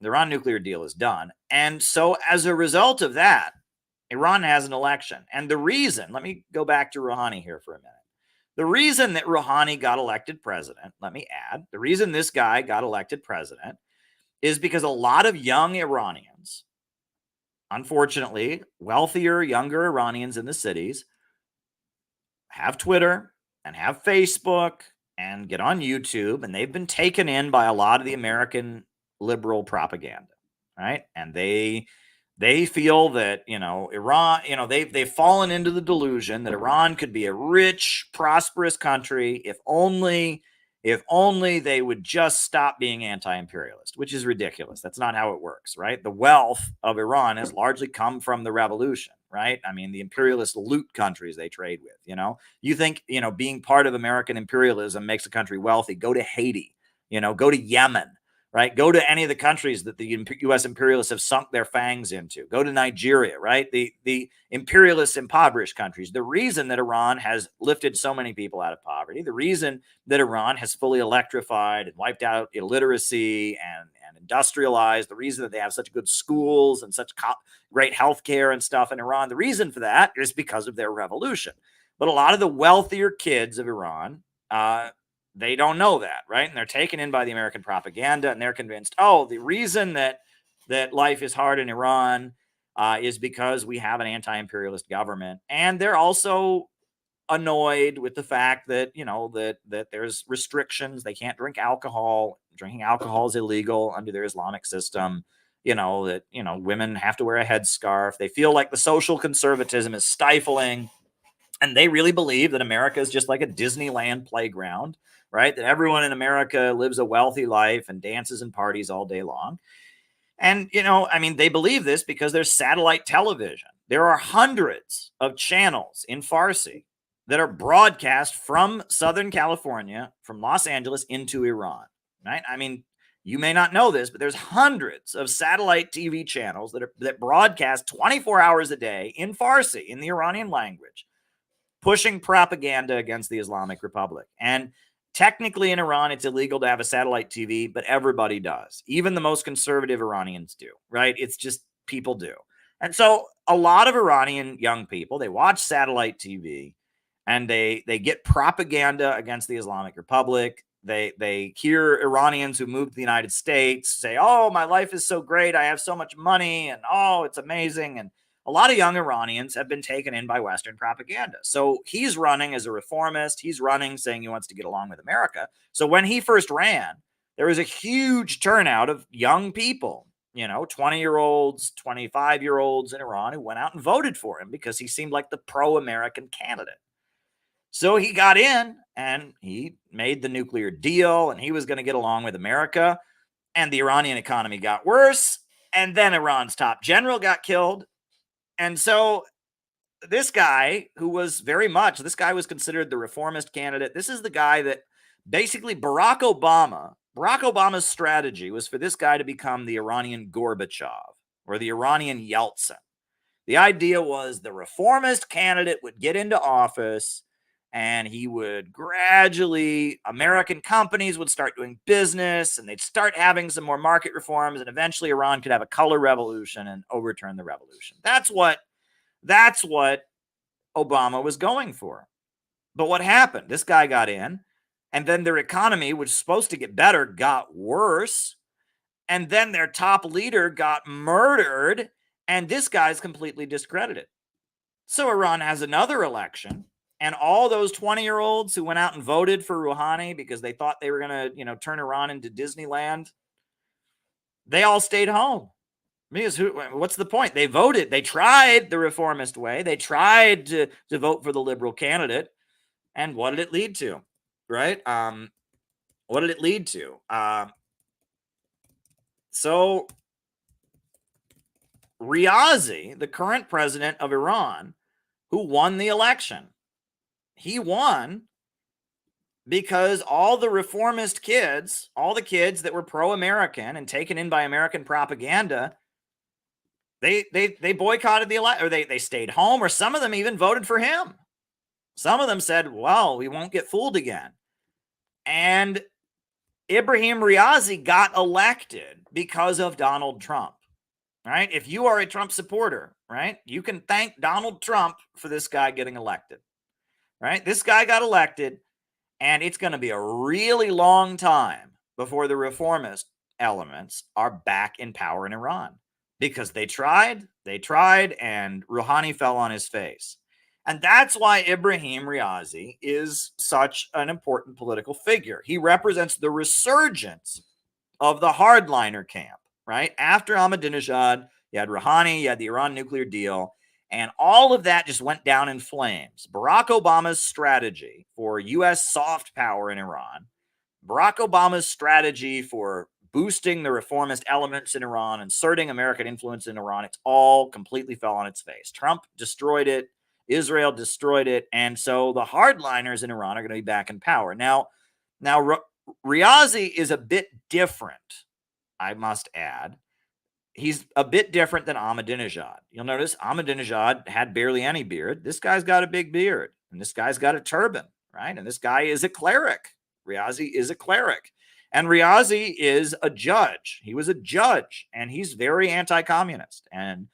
The Iran nuclear deal is done. And so as a result of that, Iran has an election. And the reason, let me go back to Rouhani here for a minute. The reason that Rouhani got elected president, let me add, the reason this guy got elected president is because a lot of young Iranians, unfortunately, wealthier, younger Iranians in the cities, have Twitter and have Facebook and get on YouTube, and they've been taken in by a lot of the American liberal propaganda, right? And they feel that, Iran, they've fallen into the delusion that Iran could be a rich, prosperous country if only they would just stop being anti-imperialist, which is ridiculous. That's not how it works, right? The wealth of Iran has largely come from the revolution, right? I mean, the imperialist loot countries they trade with, You think, being part of American imperialism makes a country wealthy. Go to Haiti, go to Yemen, right? Go to any of the countries that the U.S. imperialists have sunk their fangs into. Go to Nigeria, right? The imperialist impoverished countries. The reason that Iran has lifted so many people out of poverty, the reason that Iran has fully electrified and wiped out illiteracy and industrialized, the reason that they have such good schools and such great healthcare and stuff in Iran, the reason for that is because of their revolution. But a lot of the wealthier kids of Iran, they don't know that, right? And they're taken in by the American propaganda, and they're convinced, the reason that life is hard in Iran is because we have an anti-imperialist government. And they're also annoyed with the fact that, that there's restrictions. They can't drink alcohol. Drinking alcohol is illegal under their Islamic system. That women have to wear a headscarf. They feel like the social conservatism is stifling. And they really believe that America is just like a Disneyland playground, right? That everyone in America lives a wealthy life and dances and parties all day long. And, they believe this because there's satellite television. There are hundreds of channels in Farsi that are broadcast from Southern California, from Los Angeles into Iran, right? You may not know this, but there's hundreds of satellite TV channels that broadcast 24 hours a day in Farsi, in the Iranian language, pushing propaganda against the Islamic Republic. And technically in Iran, it's illegal to have a satellite TV, but everybody does. Even the most conservative Iranians do, right? It's just people do. And so a lot of Iranian young people, they watch satellite TV and they get propaganda against the Islamic Republic. They hear Iranians who moved to the United States say, oh, my life is so great. I have so much money and oh, it's amazing. And a lot of young Iranians have been taken in by Western propaganda. So he's running as a reformist. He's running saying he wants to get along with America. So when he first ran, there was a huge turnout of young people, 20-year-olds, 25-year-olds in Iran who went out and voted for him because he seemed like the pro-American candidate. So he got in and he made the nuclear deal and he was going to get along with America. And the Iranian economy got worse. And then Iran's top general got killed. And so this guy this guy was considered the reformist candidate. This is the guy that basically Barack Obama's strategy was for this guy to become the Iranian Gorbachev or the Iranian Yeltsin. The idea was the reformist candidate would get into office and he would gradually, American companies would start doing business and they'd start having some more market reforms, and eventually Iran could have a color revolution and overturn the revolution. That's what Obama was going for. But what happened? This guy got in, and then their economy, which was supposed to get better, got worse. And then their top leader got murdered, and this guy's completely discredited. So Iran has another election. And all those 20-year-olds who went out and voted for Rouhani because they thought they were going to, turn Iran into Disneyland, they all stayed home. Because what's the point? They voted. They tried the reformist way. They tried to vote for the liberal candidate. And what did it lead to? Right? What did it lead to? So Riazi, the current president of Iran, who won the election, he won because all the reformist kids, all the kids that were pro-American and taken in by American propaganda, They boycotted the election, or they stayed home, or some of them even voted for him. Some of them said, well, we won't get fooled again. And Ibrahim Riazi got elected because of Donald Trump, right? If you are a Trump supporter, right, you can thank Donald Trump for this guy getting elected, right? This guy got elected, and it's going to be a really long time before the reformist elements are back in power in Iran, because they tried, and Rouhani fell on his face. And that's why Ibrahim Riazi is such an important political figure. He represents the resurgence of the hardliner camp, right? After Ahmadinejad, you had Rouhani, you had the Iran nuclear deal, and all of that just went down in flames. Barack Obama's strategy for U.S. soft power in Iran, Barack Obama's strategy for boosting the reformist elements in Iran, inserting American influence in Iran, it's all completely fell on its face. Trump destroyed it. Israel destroyed it. And so the hardliners in Iran are going to be back in power. Now Riazi is a bit different, I must add. He's a bit different than Ahmadinejad. You'll notice Ahmadinejad had barely any beard. This guy's got a big beard, and this guy's got a turban, right? And this guy is a cleric. Riazi is a cleric. And Riazi is a judge. He was a judge, and he's very anti-communist. And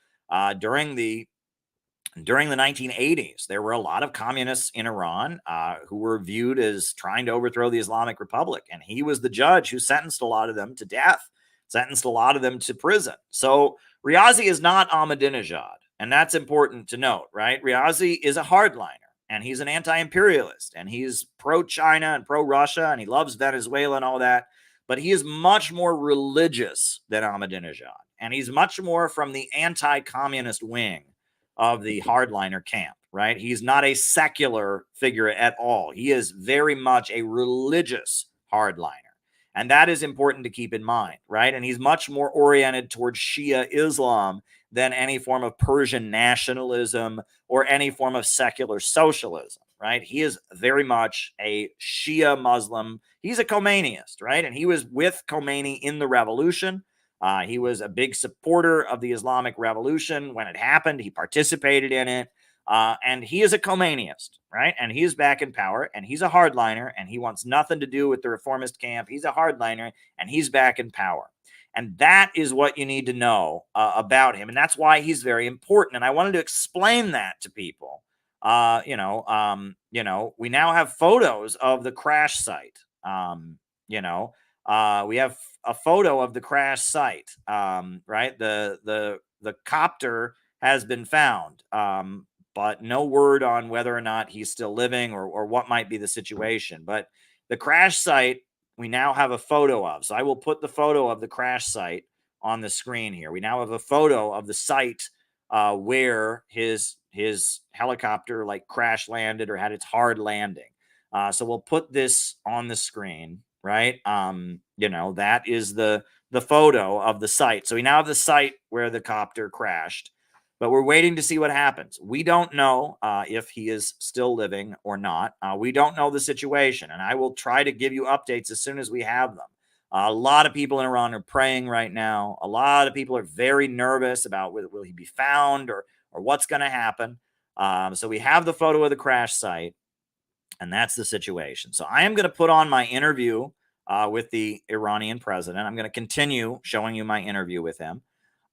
during the 1980s, there were a lot of communists in Iran who were viewed as trying to overthrow the Islamic Republic. And he was the judge who sentenced a lot of them to death, sentenced a lot of them to prison. So Riazi is not Ahmadinejad. And that's important to note, right? Riazi is a hardliner, and he's an anti-imperialist, and he's pro-China and pro-Russia, and he loves Venezuela and all that. But he is much more religious than Ahmadinejad. And he's much more from the anti-communist wing of the hardliner camp, right? He's not a secular figure at all. He is very much a religious hardliner. And that is important to keep in mind, right? And he's much more oriented towards Shia Islam than any form of Persian nationalism or any form of secular socialism, right? He is very much a Shia Muslim. He's a Khomeiniist, right? And he was with Khomeini in the revolution. He was a big supporter of the Islamic Revolution when it happened. He participated in it. And he is a Khomeiniist, right? And he is back in power, and he's a hardliner, and he wants nothing to do with the reformist camp. He's a hardliner, and he's back in power. And that is what you need to know about him. And that's why he's very important. And I wanted to explain that to people. We now have photos of the crash site. We have a photo of the crash site, right? The copter has been found, but no word on whether or not he's still living or what might be the situation. But the crash site, we now have a photo of. So I will put the photo of the crash site on the screen here. We now have a photo of the site where his helicopter like crash landed or had its hard landing. So we'll put this on the screen. Right. That is the photo of the site. So we now have the site where the copter crashed, but we're waiting to see what happens. We don't know if he is still living or not. We don't know the situation, and I will try to give you updates as soon as we have them. A lot of people in Iran are praying right now. A lot of people are very nervous about will he be found or what's going to happen. So we have the photo of the crash site. And that's the situation. So I am going to put on my interview with the Iranian president. I'm going to continue showing you my interview with him.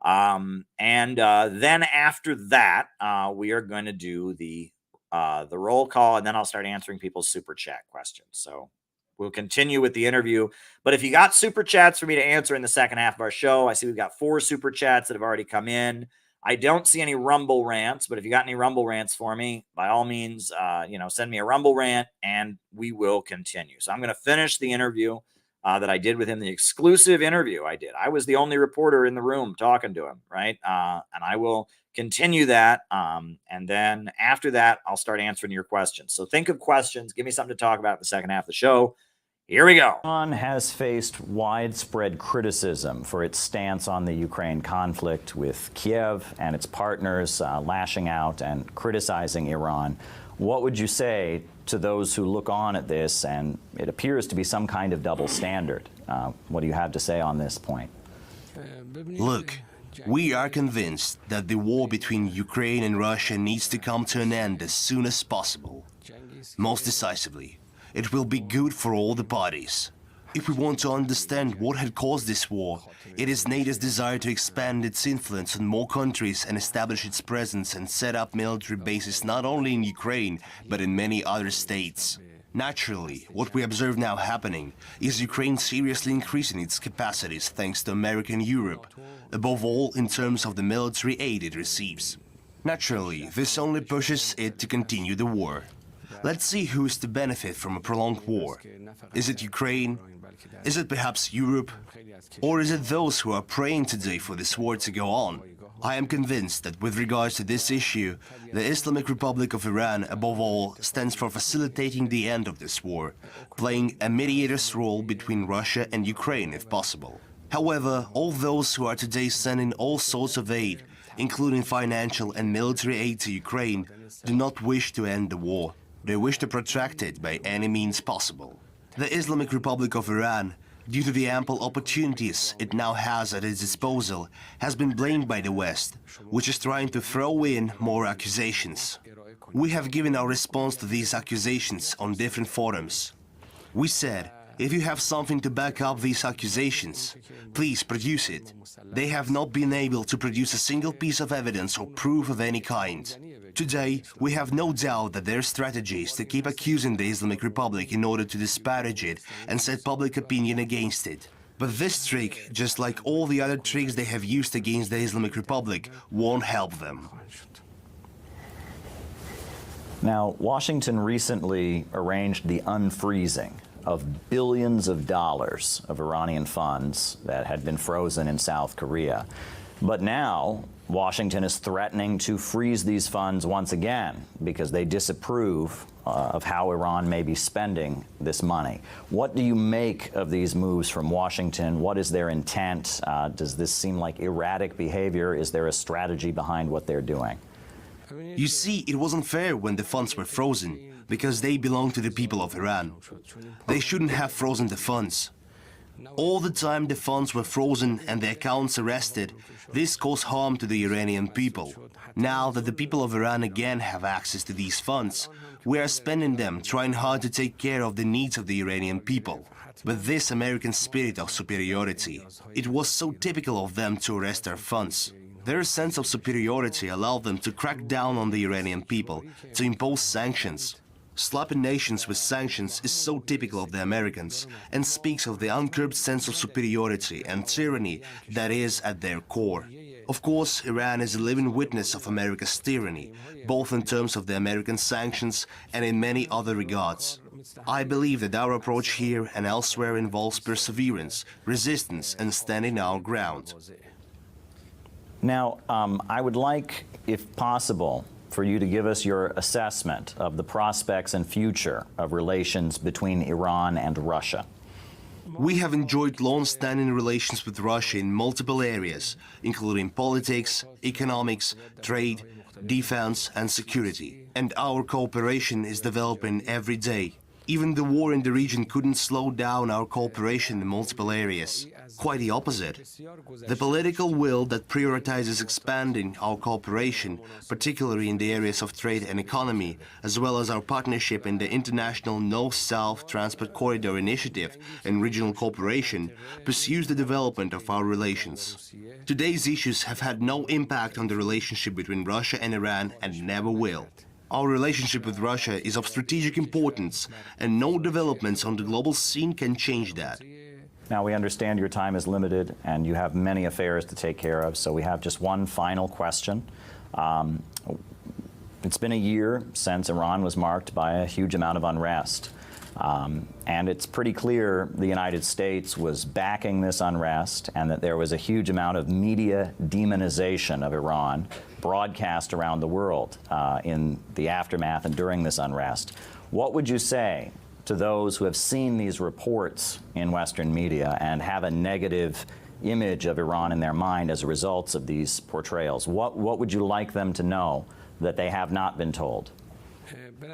Then after that, we are going to do the roll call, and then I'll start answering people's super chat questions. So we'll continue with the interview. But if you got super chats for me to answer in the second half of our show, I see we've got 4 super chats that have already come in. I don't see any Rumble rants, but if you got any Rumble rants for me, by all means, send me a Rumble rant and we will continue. So I'm going to finish the interview that I did with him, the exclusive interview I did. I was the only reporter in the room talking to him, right? And I will continue that. And then after that, I'll start answering your questions. So think of questions. Give me something to talk about in the second half of the show. Here we go. Iran has faced widespread criticism for its stance on the Ukraine conflict, with Kiev and its partners lashing out and criticizing Iran. What would you say to those who look on at this and it appears to be some kind of double standard? What do you have to say on this point? Look, We are convinced that the war between Ukraine and Russia needs to come to an end as soon as possible. Most decisively, it will be good for all the parties. If we want to understand what had caused this war, it is NATO's desire to expand its influence on more countries and establish its presence and set up military bases not only in Ukraine, but in many other states. Naturally, what we observe now happening is Ukraine seriously increasing its capacities thanks to America and Europe, above all in terms of the military aid it receives. Naturally, this only pushes it to continue the war. Let's see who is to benefit from a prolonged war. Is it Ukraine? Is it perhaps Europe? Or is it those who are praying today for this war to go on? I am convinced that with regards to this issue, the Islamic Republic of Iran, above all, stands for facilitating the end of this war, playing a mediator's role between Russia and Ukraine if possible. However, all those who are today sending all sorts of aid, including financial and military aid to Ukraine, do not wish to end the war. They wish to protract it by any means possible. The Islamic Republic of Iran, due to the ample opportunities it now has at its disposal, has been blamed by the West, which is trying to throw in more accusations. We have given our response to these accusations on different forums. We said, if you have something to back up these accusations, please produce it. They have not been able to produce a single piece of evidence or proof of any kind. Today, we have no doubt that their strategy is to keep accusing the Islamic Republic in order to disparage it and set public opinion against it. But this trick, just like all the other tricks they have used against the Islamic Republic, won't help them. Now, Washington recently arranged the unfreezing of billions of dollars of Iranian funds that had been frozen in South Korea. But now, Washington is threatening to freeze these funds once again because they disapprove of how Iran may be spending this money. What do you make of these moves from Washington? What is their intent? Does this seem like erratic behavior? Is there a strategy behind what they're doing? You see, it wasn't fair when the funds were frozen, because they belong to the people of Iran. They shouldn't have frozen the funds. All the time the funds were frozen and the accounts arrested, this caused harm to the Iranian people. Now that the people of Iran again have access to these funds, we are spending them trying hard to take care of the needs of the Iranian people. But this American spirit of superiority, it was so typical of them to arrest our funds. Their sense of superiority allowed them to crack down on the Iranian people, to impose sanctions. Slapping nations with sanctions is so typical of the Americans and speaks of the uncurbed sense of superiority and tyranny that is at their core. Of course, Iran is a living witness of America's tyranny, both in terms of the American sanctions and in many other regards. I believe that our approach here and elsewhere involves perseverance, resistance, and standing our ground. Now, I would like, if possible, for you to give us your assessment of the prospects and future of relations between Iran and Russia. We have enjoyed long-standing relations with Russia in multiple areas, including politics, economics, trade, defense, and security. And our cooperation is developing every day. Even the war in the region couldn't slow down our cooperation in multiple areas. Quite the opposite. The political will that prioritizes expanding our cooperation, particularly in the areas of trade and economy, as well as our partnership in the International North-South Transport Corridor Initiative and regional cooperation, pursues the development of our relations. Today's issues have had no impact on the relationship between Russia and Iran and never will. Our relationship with Russia is of strategic importance, and no developments on the global scene can change that. Now, we understand your time is limited and you have many affairs to take care of, so we have just one final question. It's been a year since Iran was marked by a huge amount of unrest. And it's pretty clear the United States was backing this unrest and that there was a huge amount of media demonization of Iran broadcast around the world in the aftermath and during this unrest. What would you say to those who have seen these reports in Western media and have a negative image of Iran in their mind as a result of these portrayals? What would you like them to know that they have not been told?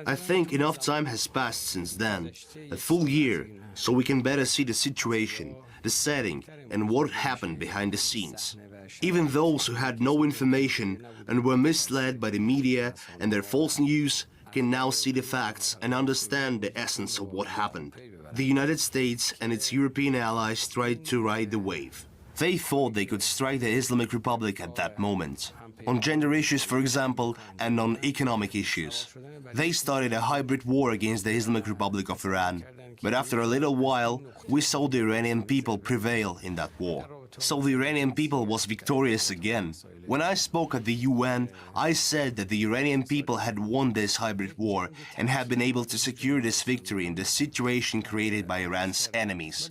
I think enough time has passed since then, a full year, so we can better see the situation, the setting, and what happened behind the scenes. Even those who had no information and were misled by the media and their false news can now see the facts and understand the essence of what happened. The United States and its European allies tried to ride the wave. They thought they could strike the Islamic Republic at that moment. On gender issues, for example, and on economic issues. They started a hybrid war against the Islamic Republic of Iran. But after a little while, we saw the Iranian people prevail in that war. So the Iranian people was victorious again. When I spoke at the UN, I said that the Iranian people had won this hybrid war and had been able to secure this victory in the situation created by Iran's enemies.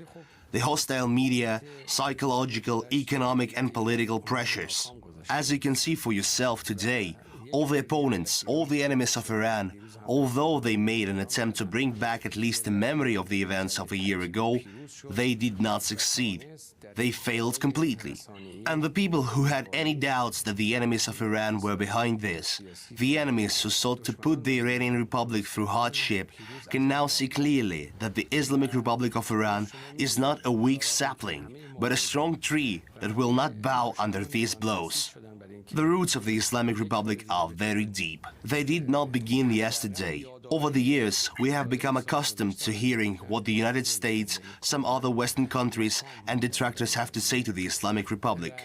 The hostile media, psychological, economic and political pressures. As you can see for yourself today, all the opponents, all the enemies of Iran, although they made an attempt to bring back at least the memory of the events of a year ago, they did not succeed. They failed completely. And the people who had any doubts that the enemies of Iran were behind this, the enemies who sought to put the Iranian Republic through hardship, can now see clearly that the Islamic Republic of Iran is not a weak sapling, but a strong tree that will not bow under these blows. The roots of the Islamic Republic are very deep. They did not begin yesterday. Over the years, we have become accustomed to hearing what the United States, some other Western countries and detractors have to say to the Islamic Republic.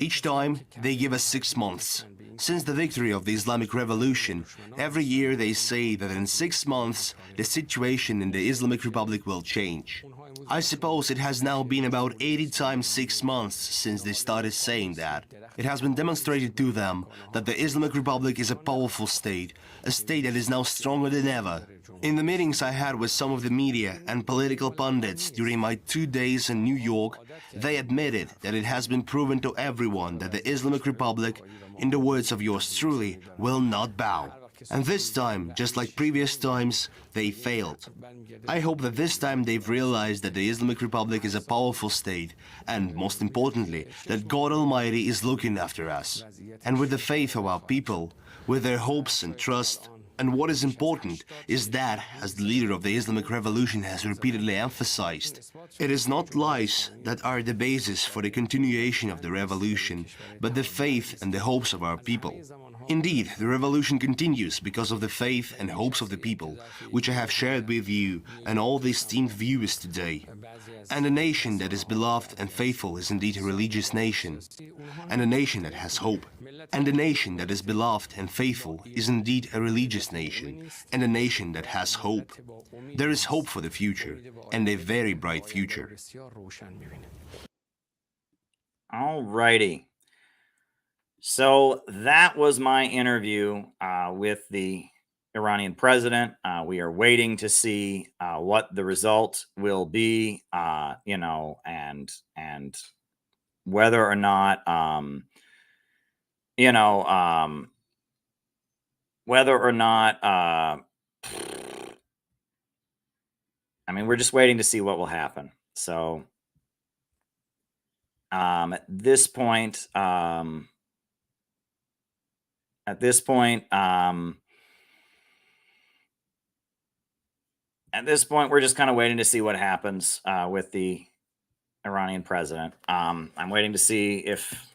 Each time, they give us 6 months. Since the victory of the Islamic Revolution, every year they say that in 6 months, the situation in the Islamic Republic will change. I suppose it has now been about 80 times 6 months since they started saying that. It has been demonstrated to them that the Islamic Republic is a powerful state, a state that is now stronger than ever. In the meetings I had with some of the media and political pundits during my 2 days in New York, they admitted that it has been proven to everyone that the Islamic Republic, in the words of yours truly, will not bow. And this time, just like previous times, they failed. I hope that this time they've realized that the Islamic Republic is a powerful state, and most importantly, that God Almighty is looking after us. And with the faith of our people, with their hopes and trust, and what is important is that, as the leader of the Islamic Revolution has repeatedly emphasized, it is not lies that are the basis for the continuation of the revolution, but the faith and the hopes of our people. Indeed, the revolution continues because of the faith and hopes of the people, which I have shared with you and all the esteemed viewers today. And a nation that is beloved and faithful is indeed a religious nation, and a nation that has hope. And a nation that is beloved and faithful is indeed a religious nation, and a nation that has hope. There is hope for the future, and a very bright future. All righty. So that was my interview with the Iranian president. We are waiting to see what the result will be, and whether or not, we're just waiting to see what will happen. So at this point, we're just kind of waiting to see what happens with the Iranian president. I'm waiting to see if,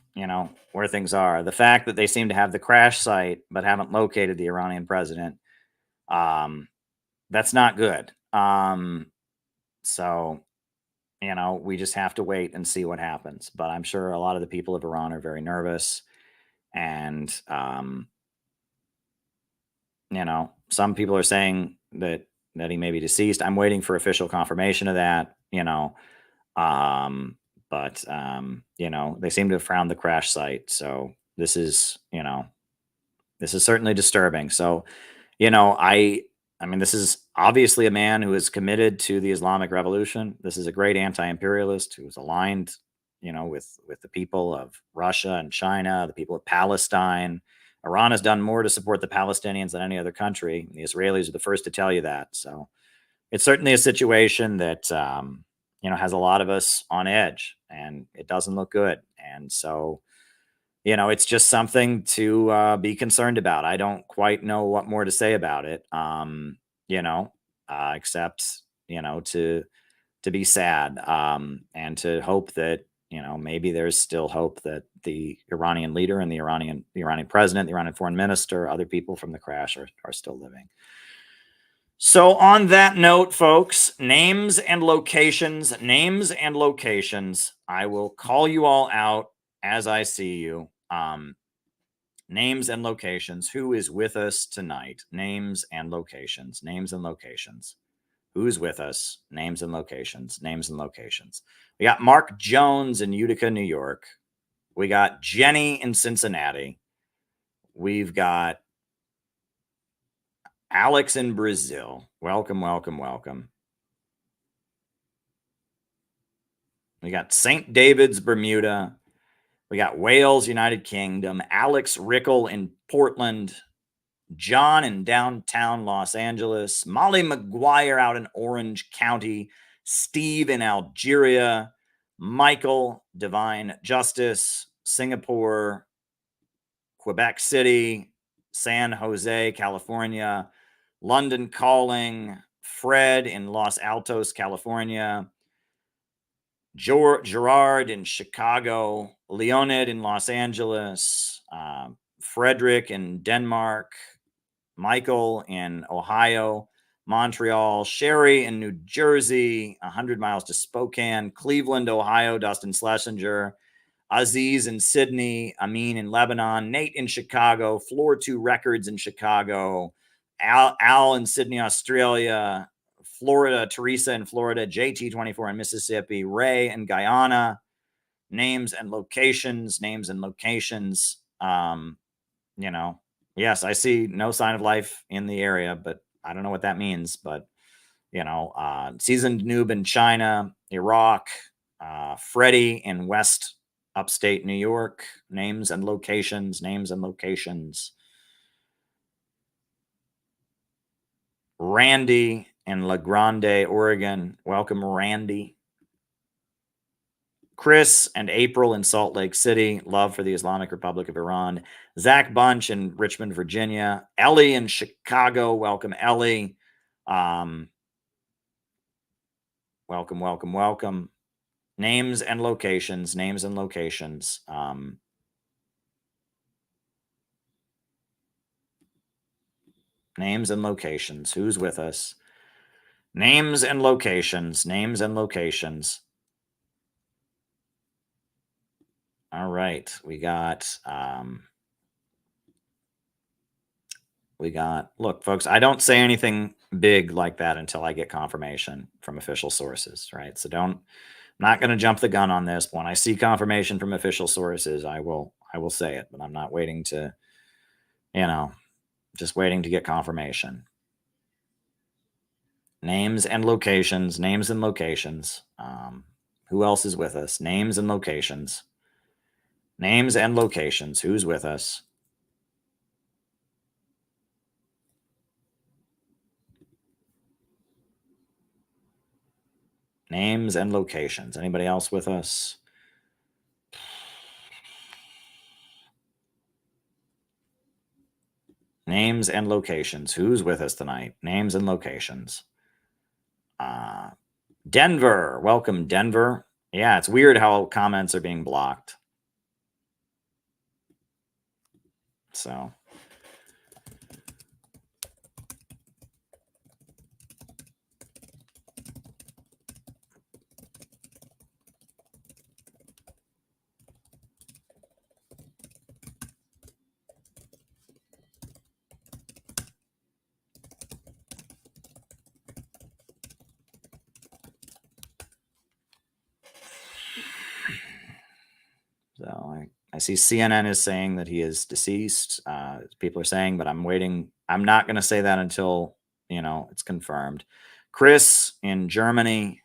where things are. The fact that they seem to have the crash site but haven't located the Iranian president, that's not good. So, we just have to wait and see what happens. But I'm sure a lot of the people of Iran are very nervous. And, some people are saying that he may be deceased. I'm waiting for official confirmation of that, but they seem to have found the crash site. So this is certainly disturbing. So, this is obviously a man who is committed to the Islamic Revolution. This is a great anti-imperialist who's aligned, with the people of Russia and China, the people of Palestine. Iran has done more to support the Palestinians than any other country. The Israelis are the first to tell you that. So it's certainly a situation that, has a lot of us on edge, and it doesn't look good. And so, you know, it's just something to be concerned about. I don't quite know what more to say about it, you know, except, you know, to be sad, and to hope that, you know, maybe there's still hope that the Iranian leader and the Iranian president, the Iranian foreign minister, other people from the crash are still living. So on that note, folks, names and locations. I will call you all out as I see you. Names and locations. Who is with us tonight? Names and locations. Who's with us? Names and locations. We got Mark Jones in Utica, New York. We got Jenny in Cincinnati. We've got Alex in Brazil. Welcome. We got St. David's, Bermuda. We got Wales, United Kingdom. Alex Rickle in Portland. John in downtown Los Angeles. Molly McGuire out in Orange County. Steve in Algeria. Michael, Divine Justice, Singapore, Quebec City, San Jose, California. London Calling. Fred in Los Altos, California. Gerard in Chicago. Leonid in Los Angeles. Frederick in Denmark. Michael in Ohio. Montreal. Sherry in New Jersey. 100 miles to Spokane. Cleveland, Ohio. Dustin Schlesinger. Aziz in Sydney. Amin in Lebanon. Nate in Chicago. Floor 2 Records in Chicago. Al in Sydney, Australia. Florida. Teresa in Florida. JT24 in Mississippi. Ray in Guyana. Names and locations. You know, yes, I see no sign of life in the area, but I don't know what that means. But, you know, seasoned noob in China, Iraq, Freddie in West Upstate New York. Names and locations. Randy in La Grande, Oregon. Welcome, Randy. Chris and April in Salt Lake City. Love for the Islamic Republic of Iran. Zach Bunch in Richmond, Virginia. Ellie in Chicago. Welcome, Ellie. Welcome. Names and locations. Names and locations. Who's with us? Names and locations. All right. We got, look, folks, I don't say anything big like that until I get confirmation from official sources, right? So I'm not going to jump the gun on this. When I see confirmation from official sources, I will say it, but I'm not waiting to, you know, just waiting to get confirmation. Names and locations. Who else is with us? Names and locations. Who's with us? Names and locations. Anybody else with us? Names and locations. Who's with us tonight? Names and locations. Denver. Welcome, Denver. Yeah, it's weird how comments are being blocked. So. So I see CNN is saying that he is deceased. People are saying, but I'm waiting. I'm not going to say that until, you know, it's confirmed. Chris in Germany.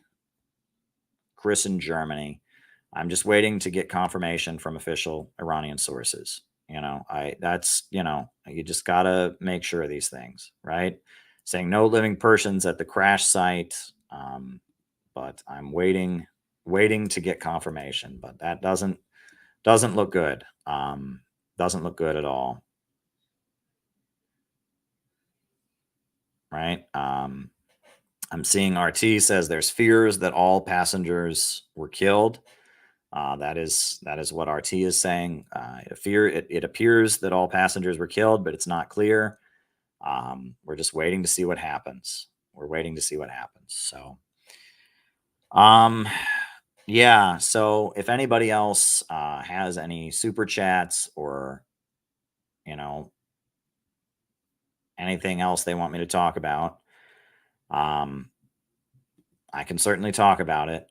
I'm just waiting to get confirmation from official Iranian sources. You know, that's, you know, you just got to make sure of these things, right? Saying no living persons at the crash site. But I'm waiting to get confirmation, but that doesn't Doesn't look good. Doesn't look good at all. Right? I'm seeing RT says there's fears that all passengers were killed. That is what RT is saying. It appears that all passengers were killed, but it's not clear. We're just waiting to see what happens. We're waiting to see what happens. So, yeah. So if anybody else has any super chats or, you know, anything else they want me to talk about, I can certainly talk about it.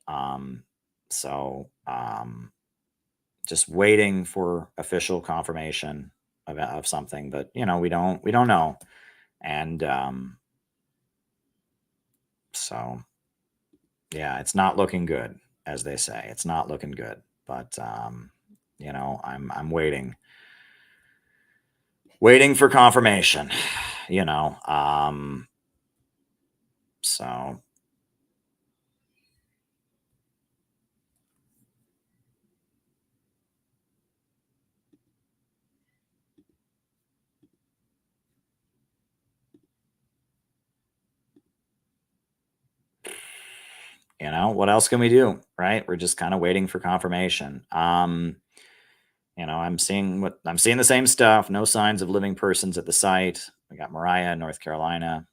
Just waiting for official confirmation of something, but we don't know. And so yeah, it's not looking good, as they say. It's not looking good. But I'm waiting for confirmation. So what else can we do, right? We're just kind of waiting for confirmation. I'm seeing the same stuff. No signs of living persons at the site. We got Mariah, North Carolina.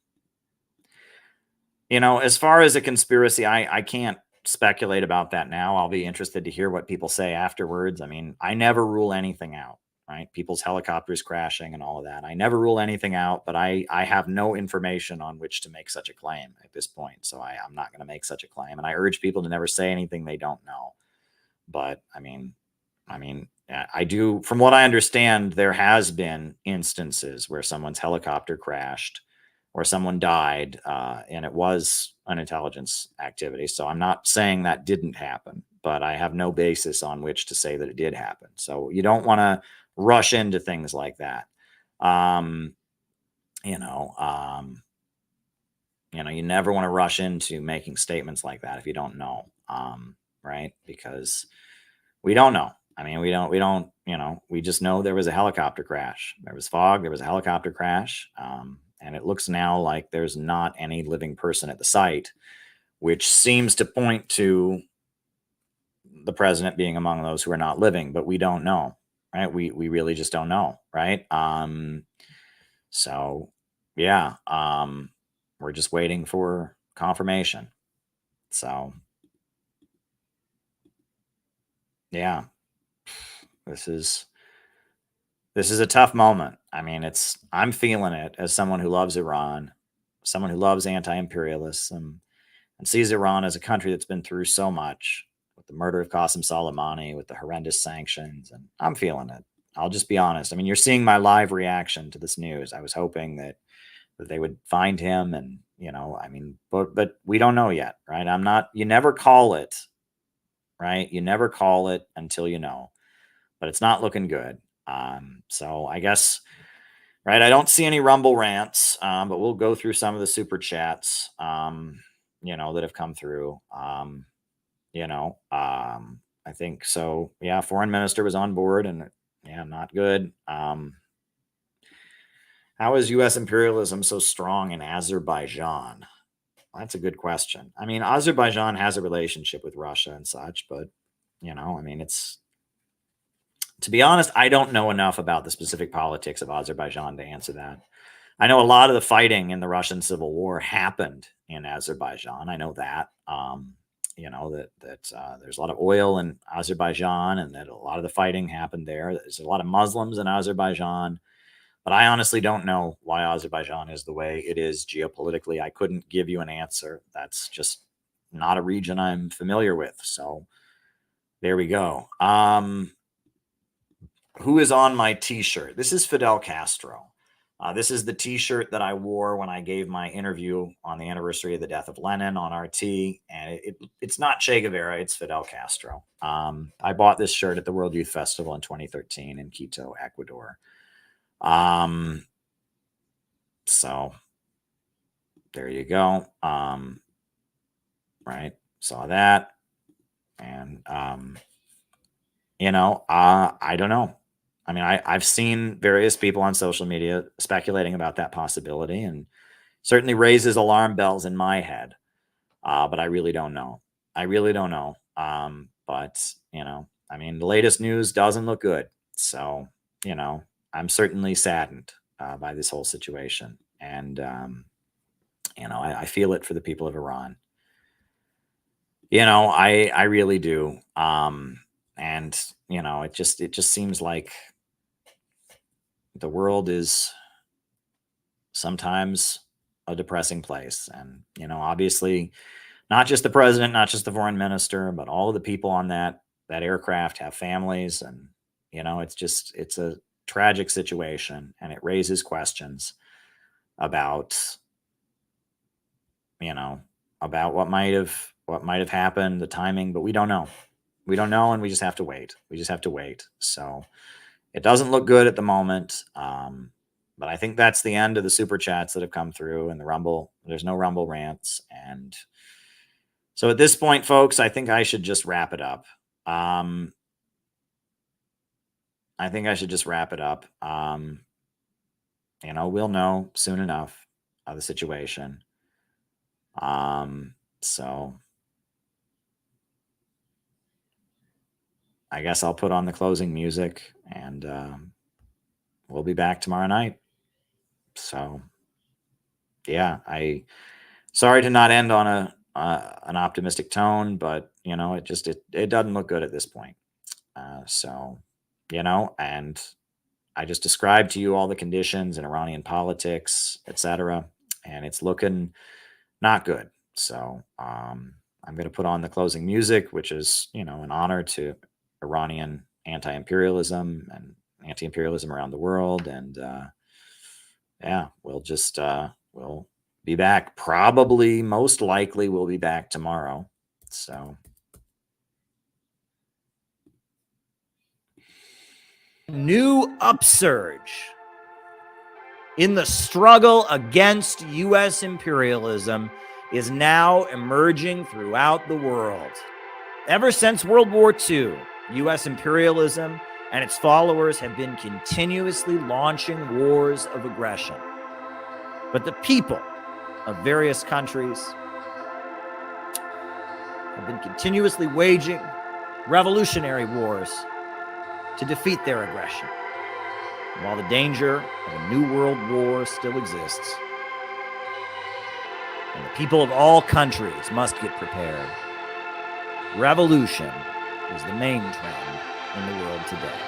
As far as a conspiracy, I can't speculate about that now. I'll be interested to hear what people say afterwards. I mean, I never rule anything out, right? People's helicopters crashing and all of that. I never rule anything out, but I have no information on which to make such a claim at this point. So I'm not going to make such a claim. And I urge people to never say anything they don't know. But I mean, I do, from what I understand, there has been instances where someone's helicopter crashed or someone died, and it was an intelligence activity. So I'm not saying that didn't happen, but I have no basis on which to say that it did happen. So you don't want to rush into things like that. You never want to rush into making statements like that if you don't know, right? Because we don't know. I mean, we don't, we just know there was a helicopter crash. There was fog, there was a helicopter crash. And it looks now like there's not any living person at the site, which seems to point to the president being among those who are not living, but we don't know, right? We really just don't know, right? So yeah, we're just waiting for confirmation. So yeah, this is a tough moment. I mean, I'm feeling it as someone who loves Iran, someone who loves anti-imperialists and sees Iran as a country that's been through so much with the murder of Qasem Soleimani, with the horrendous sanctions, and I'm feeling it. I'll just be honest. I mean, you're seeing my live reaction to this news. I was hoping that they would find him and, but we don't know yet, right? You never call it, right? You never call it until you know, but it's not looking good. So I guess, right, I don't see any Rumble rants, but we'll go through some of the super chats, that have come through. I think so. Yeah, foreign minister was on board, and yeah, not good. How is U.S. imperialism so strong in Azerbaijan? Well, that's a good question. I mean, Azerbaijan has a relationship with Russia and such, but to be honest, I don't know enough about the specific politics of Azerbaijan to answer that. I know a lot of the fighting in the Russian Civil War happened in Azerbaijan. I know that. There's a lot of oil in Azerbaijan, and that a lot of the fighting happened there. There's a lot of Muslims in Azerbaijan, but I honestly don't know why Azerbaijan is the way it is geopolitically. I couldn't give you an answer. That's just not a region I'm familiar with. So there we go. Who is on my t-shirt? This is Fidel Castro. This is the t-shirt that I wore when I gave my interview on the anniversary of the death of Lenin on RT. And it's not Che Guevara, it's Fidel Castro. I bought this shirt at the World Youth Festival in 2013 in Quito, Ecuador. So there you go. Right. Saw that. And I don't know. I mean, I've seen various people on social media speculating about that possibility, and certainly raises alarm bells in my head. But I really don't know. I really don't know. But I mean, the latest news doesn't look good. So, I'm certainly saddened by this whole situation. And, I feel it for the people of Iran. I really do. And, it just seems like the world is sometimes a depressing place. And, obviously, not just the president, not just the foreign minister, but all of the people on that aircraft have families. And, it's a tragic situation, and it raises questions about, about what might have happened, the timing, but we don't know. We don't know, and we just have to wait. We just have to wait. So it doesn't look good at the moment. But I think that's the end of the super chats that have come through, and the Rumble. There's no Rumble rants. And so at this point, folks, I think I should just wrap it up. We'll know soon enough the situation. So I guess I'll put on the closing music, and we'll be back tomorrow night. So yeah, sorry to not end on an optimistic tone, but it doesn't look good at this point. And I just described to you all the conditions in Iranian politics, etc., and it's looking not good. So I'm going to put on the closing music, which is an honor to Iranian anti-imperialism and anti-imperialism around the world. And we'll be back. Probably, most likely, we'll be back tomorrow. So. New upsurge in the struggle against U.S. imperialism is now emerging throughout the world. Ever since World War II, U.S. imperialism and its followers have been continuously launching wars of aggression. But the people of various countries have been continuously waging revolutionary wars to defeat their aggression. And while the danger of a new world war still exists, and the people of all countries must get prepared, revolution is the main trend in the world today.